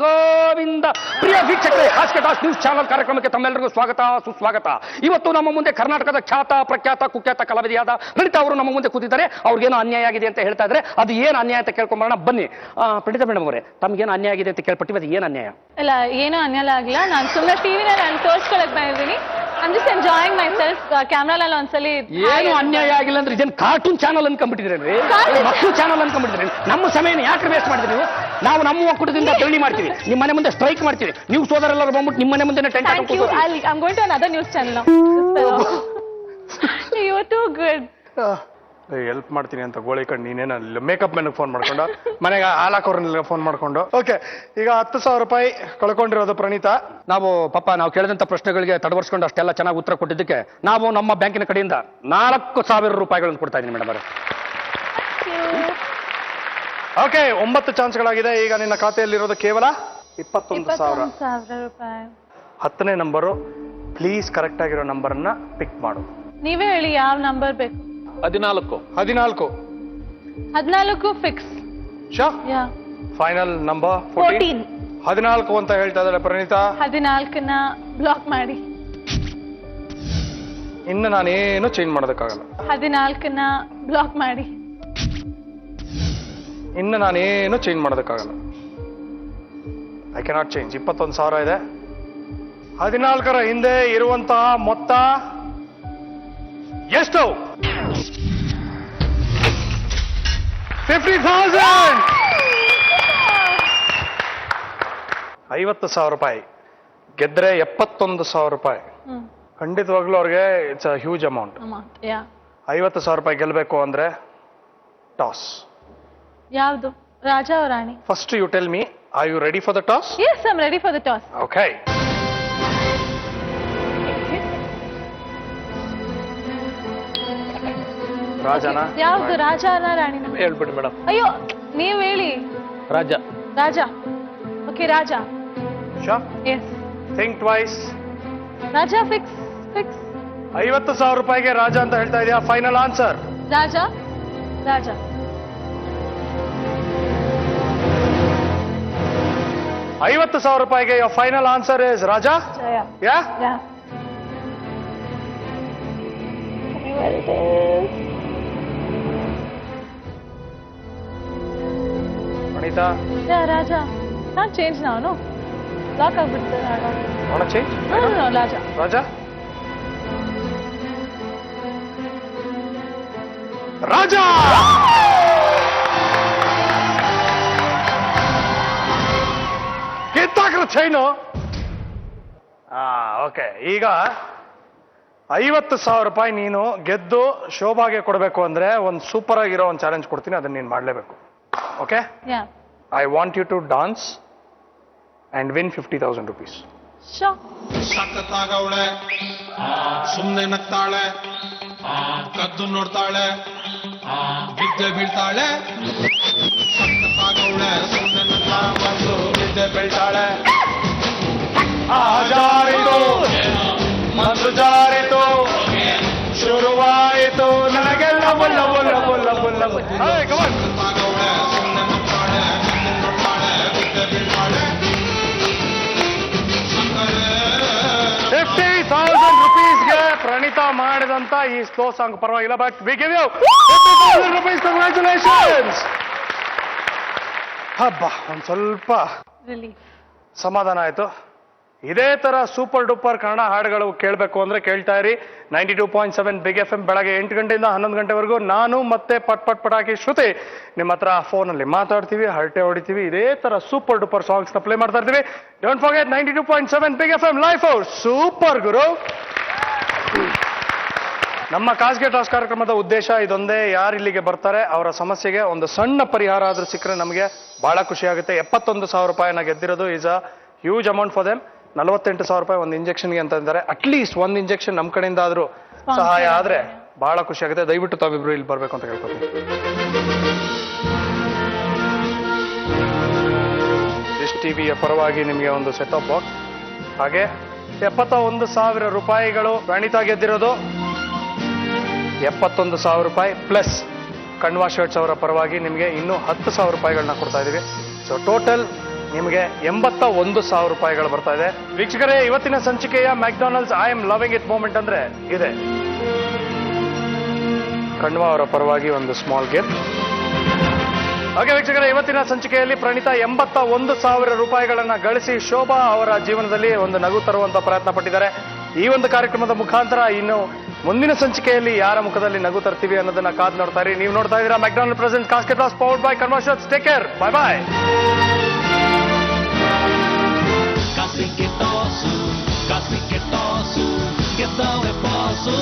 ಗೋವಿಂದ. ಪ್ರಿಯ ವೀಕ್ಷಕರೇ, ಹಾಸ್ಕೆ ಟಾಸ್ ನ್ಯೂಸ್ ಚಾನಲ್ ಕಾರ್ಯಕ್ರಮಕ್ಕೆ ತಮ್ಮೆಲ್ಲರಿಗೂ ಸ್ವಾಗತ ಸುಸ್ವಾಗತ. ಇವತ್ತು ನಮ್ಮ ಮುಂದೆ ಕರ್ನಾಟಕದ ಖ್ಯಾತ ಪ್ರಖ್ಯಾತ ಕುಖ್ಯಾತ ಕಲಾವಿದೆಯಾದ ಪ್ರಣೀತಾ ಅವರು ನಮ್ಮ ಮುಂದೆ ಕೂತಿದ್ದಾರೆ. ಅವ್ರಿಗೇನು ಅನ್ಯಾಯ ಆಗಿದೆ ಅಂತ ಹೇಳ್ತಾ ಇದ್ರೆ, ಅದು ಏನು ಅನ್ಯಾಯ ಅಂತ ಕೇಳ್ಕೊಂಬರೋಣ ಬನ್ನಿ. ಪ್ರಣೀತಾ ಮೇಡಮ್ ಅವರೇ, ತಮ್ಗೇನು ಅನ್ಯಾಯ ಆಗಿದೆ ಅಂತ ಕೇಳ್ಪಟ್ಟಿವಿ, ಅದು ಏನು ಅನ್ಯಾಯ? ಇಲ್ಲ, ಏನೂ ಅನ್ಯಾಯ ಆಗಿಲ್ಲ. ನಾನು ಸುಮ್ಮನೆ ಟಿವಿನ ನಾನು ತೋರ್ಸ್ಕೊಳಕ್ ಬಂದಿದ್ದೀನಿ. I'm just enjoying myself. ಕ್ಯಾಮ್ರಾಲಲ್ಲಿ ಒಂದ್ಸಲಿ ಏನು ಅನ್ಯಾಯ ಆಗಿಲ್ಲ ಅಂದ್ರೆ ಇದೇನು ಕಾರ್ಟೂನ್ ಚಾನಲ್ ಅನ್ಕೊಂಡ್ಬಿಟ್ಟಿದ್ರೇನ್ರಿ? ಮಕ್ಕಳು ಚಾನಲ್ ಅನ್ಕೊಂಡ್ಬಿಟ್ಟಿದ್ರಿ? ನಮ್ಮ ಸಮಯನ ಯಾಕೆ ವೇಸ್ಟ್ ಮಾಡಿದ್ರಿ ನೀವು? ನಾವು ನಮ್ಮ ಒಕ್ಕೂಟದಿಂದ ಧರಣಿ ಮಾಡ್ತೀವಿ, ನಿಮ್ಮ ಮನೆ ಮುಂದೆ ಸ್ಟ್ರೈಕ್ ಮಾಡ್ತೀವಿ. ನೀವು ಸೋದರೆಲ್ಲರೂ ಬಂದ್ಬಿಟ್ಟು ನಿಮ್ಮ ಮನೆ ಮುಂದೆ tent Thank you. I'm going to another news channel now. You are too good. Help ಮಾಡ್ತೀನಿ ಅಂತ ಗೋಳಿ ಕಣ್ಣು ನೀನೇನ ಮೇಕಪ್ ಮ್ಯಾನ್ ಫೋನ್ ಮಾಡ್ಕೊಂಡು ಮನೆಗೆ ಹಾಲಾಕೋರ್ನೆಲ್ಲ ಫೋನ್ ಮಾಡ್ಕೊಂಡು. ಓಕೆ, ಈಗ 10,000 ರೂಪಾಯಿ ಕಳ್ಕೊಂಡಿರೋದು ಪ್ರಣೀತಾ. ನಾವು ಕೇಳಿದಂತ ಪ್ರಶ್ನೆಗಳಿಗೆ ತಡವರ್ಸ್ಕೊಂಡು ಅಷ್ಟೆಲ್ಲ ಚೆನ್ನಾಗಿ ಉತ್ತರ ಕೊಟ್ಟಿದ್ದಕ್ಕೆ ನಾವು ನಮ್ಮ ಬ್ಯಾಂಕಿನ ಕಡೆಯಿಂದ 4,000 ರೂಪಾಯಿಗಳನ್ನು ಕೊಡ್ತಾ ಇದ್ದೀನಿ ಮೇಡಮ್ ಅವರೇ. ಓಕೆ, 9 ಚಾನ್ಸ್ಗಳಾಗಿದೆ. ಈಗ ನಿನ್ನ ಖಾತೆಯಲ್ಲಿರೋದು ಕೇವಲ 21,000 ರೂಪಾಯಿ. 10ನೇ ನಂಬರು. ಪ್ಲೀಸ್ ಕರೆಕ್ಟ್ ಆಗಿರೋ ನಂಬರ್ನ ಪಿಕ್ ಮಾಡು. ನೀವೇ ಹೇಳಿ ಯಾವ ನಂಬರ್ ಬೇಕು? 14 ಫಿಕ್ಸ್. Shah final number 14. 14 ಅಂತ ಹೇಳ್ತಾ ಇದ್ದಾರೆ ಪ್ರಣೀತಾ. 14ನ ಬ್ಲಾಕ್ ಮಾಡಿ. ಇನ್ನು ನಾನೇನು ಚೇಂಜ್ ಮಾಡೋದಕ್ಕಾಗಲ್ಲ. 14ನ ಬ್ಲಾಕ್ ಮಾಡಿ. ಇನ್ನು ನಾನೇನು ಚೇಂಜ್ ಮಾಡೋದಕ್ಕಾಗಲ್ಲ. I cannot change. 21,000 ಇದೆ. 14ರ ಹಿಂದೆ ಇರುವಂತಹ ಮೊತ್ತ ಎಷ್ಟು? 50,000. 50,000 ರೂಪಾಯಿ ಗೆದ್ರೆ 71,000 ರೂಪಾಯಿ. ಹ್ಮ್ ಖಂಡಿತವಾಗ್ಲೂ ಅವ್ರಿಗೆ it's a huge amount. Amount ಯಾ 50,000 ರೂಪಾಯಿ ಗೆಲ್ಲಬೇಕು ಅಂದ್ರೆ ಟಾಸ್. ಯಾವುದು ರಾಜ or ರಾಣಿ? First you tell me, are you ready for the toss? Yes, I'm ready for the toss. Okay. ರಾಜನ ಯಾವ್ದು ರಾಜನ ರಾಣಿನ? ಹೇಳ್ಬಿಡಿ ಮೇಡಮ್. ಅಯ್ಯೋ ನೀವ್ ಹೇಳಿ. ರಾಜ. ರಾಜ. ಓಕೆ ರಾಜ. ಶೋರ್? Yes think twice. ರಾಜ ಫಿಕ್ಸ್. 50,000 ರೂಪಾಯಿಗೆ ರಾಜ ಅಂತ ಹೇಳ್ತಾ ಇದೆಯಾ? Final answer? ರಾಜ. ರಾಜ. 50,000 ರೂಪಾಯಿಗೆ your final answer is Raja? Jaya. Yeah? Yeah Anita, yeah Raja. Non change ನಾನು ಲಾಕ್ ಆಗ್ಬಿಡ್ತದೆ. wanna change? ರಾಜ. ರಾಜ? ರಾಜ! ಕಿತ್ತಾಕ್ರ ಚೈನು. ಓಕೆ. ಈಗ 50,000 ರೂಪಾಯಿ ನೀನು ಗೆದ್ದು ಶೋಭಾಗೆ ಕೊಡಬೇಕು ಅಂದ್ರೆ ಒಂದು ಸೂಪರ್ ಆಗಿರೋ ಒಂದು ಚಾಲೆಂಜ್ ಕೊಡ್ತೀನಿ, ಅದನ್ನ ನೀನು ಮಾಡಲೇಬೇಕು. Okay? Yeah I want you to dance and win 50,000 rupees. Show. ಸಖತ್ತಾಗವಳೆ, ಸುಮ್ನೆ ನಗ್ತಾಳೆ, ಕದ್ದು ನೋಡ್ತಾಳೆ, ಬಿದ್ದೆ ಬೀಳ್ತಾಳೆ. ಸಖತ್ತಾಗವಳೆ, ಸುಮ್ನೆ ನಗ್ತಾಳೆ, ಬಿದ್ದೆ ಬೀಳ್ತಾಳೆ. ಜಾರಿತು ಮತ್ತು ಜಾರಿತು, ಶುರುವಾಯಿತು ನನಗೆಲ್ಲ ಬುಲ್ಲ ಬುಲ್ಲ ಬುಲ್ಲ ಬುಲ್ಲ ಬುಲ್ಲ. ಸಖತ್ತಾಗವಳೆ, ಸುಮ್ನೆ ನಗ್ತಾಳೆ, ಬಿದ್ದೆ ನೋಡ್ತಾಳೆ, ಬಿದ್ದೆ ಬೀಳ್ತಾಳೆ. 50,000 rupeesಗೆ ಪ್ರಣೀತಾ ಮಾಡಿದಂತ ಈ ಸ್ಲೋ ಸಾಂಗ್ ಪರವಾಗಿಲ್ಲ, but we give you 50,000 rupees. Congratulations. ಹಬ್ಬ, ಒಂದ್ ಸ್ವಲ್ಪ ರಿಲೀಫ್. ಸಮಾಧಾನ ಆಯ್ತು. ಇದೇ ತರ ಸೂಪರ್ ಡೂಪರ್ ಕನ್ನಡ ಹಾಡುಗಳು ಕೇಳಬೇಕು ಅಂದ್ರೆ ಕೇಳ್ತಾ ಇರಿ 92.7 ಬಿಗ್ FM. ಬೆಳಗ್ಗೆ 8 ಗಂಟೆಯಿಂದ 11 ಗಂಟೆವರೆಗೂ ನಾನು ಮತ್ತೆ ಪಟ್ ಪಟ್ ಪಟಾಕಿ ಶ್ರುತಿ ನಿಮ್ಮ ಹತ್ರ ಫೋನಲ್ಲಿ ಮಾತಾಡ್ತೀವಿ, ಹರಟೆ ಹೊಡಿತೀವಿ, ಇದೇ ತರ ಸೂಪರ್ ಡೂಪರ್ ಸಾಂಗ್ಸ್ ನ ಪ್ಲೇ ಮಾಡ್ತಾ ಇರ್ತೀವಿ. Don't forget 92.7 big FM life super guru. ನಮ್ಮ ಖಾಸಗಿ ಟಾಸ್ ಕಾರ್ಯಕ್ರಮದ ಉದ್ದೇಶ ಇದೊಂದೇ, ಯಾರು ಇಲ್ಲಿಗೆ ಬರ್ತಾರೆ ಅವರ ಸಮಸ್ಯೆಗೆ ಒಂದು ಸಣ್ಣ ಪರಿಹಾರ ಆದ್ರೂ ಸಿಕ್ಕರೆ ನಮಗೆ ಬಹಳ ಖುಷಿ ಆಗುತ್ತೆ. 71,000 ರೂಪಾಯಿನ ಗೆದ್ದಿರೋದು is a huge amount for them. 48,000 ರೂಪಾಯಿ ಒಂದು ಇಂಜೆಕ್ಷನ್ಗೆ ಅಂತ ಇದ್ದಾರೆ. ಅಟ್ಲೀಸ್ಟ್ ಒಂದು ಇಂಜೆಕ್ಷನ್ ನಮ್ಮ ಕಡೆಯಿಂದ ಆದ್ರೂ ಸಹಾಯ ಆದ್ರೆ ಬಹಳ ಖುಷಿ ಆಗುತ್ತೆ. ದಯವಿಟ್ಟು ತಾವಿಬ್ರು ಇಲ್ಲಿ ಬರ್ಬೇಕು ಅಂತ ಕೇಳ್ಕೊತೀನಿ. ಡಿಶ್ ಟಿವಿಯ ಪರವಾಗಿ ನಿಮಗೆ ಒಂದು ಸೆಟ್ ಆಫ್ ಬಾಕ್ಸ್, ಹಾಗೆ 71,000 ರೂಪಾಯಿಗಳು ಪ್ರಣೀತಾ ಗೆದ್ದಿರೋದು. 71,000 ರೂಪಾಯಿ ಪ್ಲಸ್ ಕಣ್ವಾ ಶರ್ಟ್ಸ್ ಅವರ ಪರವಾಗಿ ನಿಮಗೆ ಇನ್ನೂ 10,000 ರೂಪಾಯಿಗಳನ್ನ ಕೊಡ್ತಾ ಇದೀವಿ. ಸೊ ಟೋಟಲ್ ನಿಮಗೆ 81,000 ರೂಪಾಯಿಗಳು ಬರ್ತಾ ಇದೆ. ವೀಕ್ಷಕರೇ, ಇವತ್ತಿನ ಸಂಚಿಕೆಯ McDonald's I am loving it moment ಅಂದ್ರೆ ಇದೆ. ಕಣ್ವಾ ಅವರ ಪರವಾಗಿ ಒಂದು ಸ್ಮಾಲ್ ಗಿಫ್ಟ್. ಹಾಗೆ ವೀಕ್ಷಕರೇ, ಇವತ್ತಿನ ಸಂಚಿಕೆಯಲ್ಲಿ ಪ್ರಣೀತಾ 81,000 ರೂಪಾಯಿಗಳನ್ನ ಗಳಿಸಿ ಶೋಭಾ ಅವರ ಜೀವನದಲ್ಲಿ ಒಂದು ನಗು ತರುವಂತ ಪ್ರಯತ್ನ ಪಟ್ಟಿದ್ದಾರೆ. ಈ ಒಂದು ಕಾರ್ಯಕ್ರಮದ ಮುಖಾಂತರ ಇನ್ನು ಮುಂದಿನ ಸಂಚಿಕೆಯಲ್ಲಿ ಯಾರ ಮುಖದಲ್ಲಿ ನಗು ತರ್ತೀವಿ ಅನ್ನೋದನ್ನ ಕಾದು ನೋಡ್ತಾ ಇರಿ. ನೀವು ನೋಡ್ತಾ ಇದ್ದೀರಾ ಮ್ಯಾಕ್ಡೊನಾಲ್ಡ್ ಪ್ರೆಸೆಂಟ್ ಕಾಸ್ಕೆಟ್ toss powered by Kanva shirts. Take care, bye bye. Casi que tosu, ಗೆದ್ದವೆ ಬಾಸು.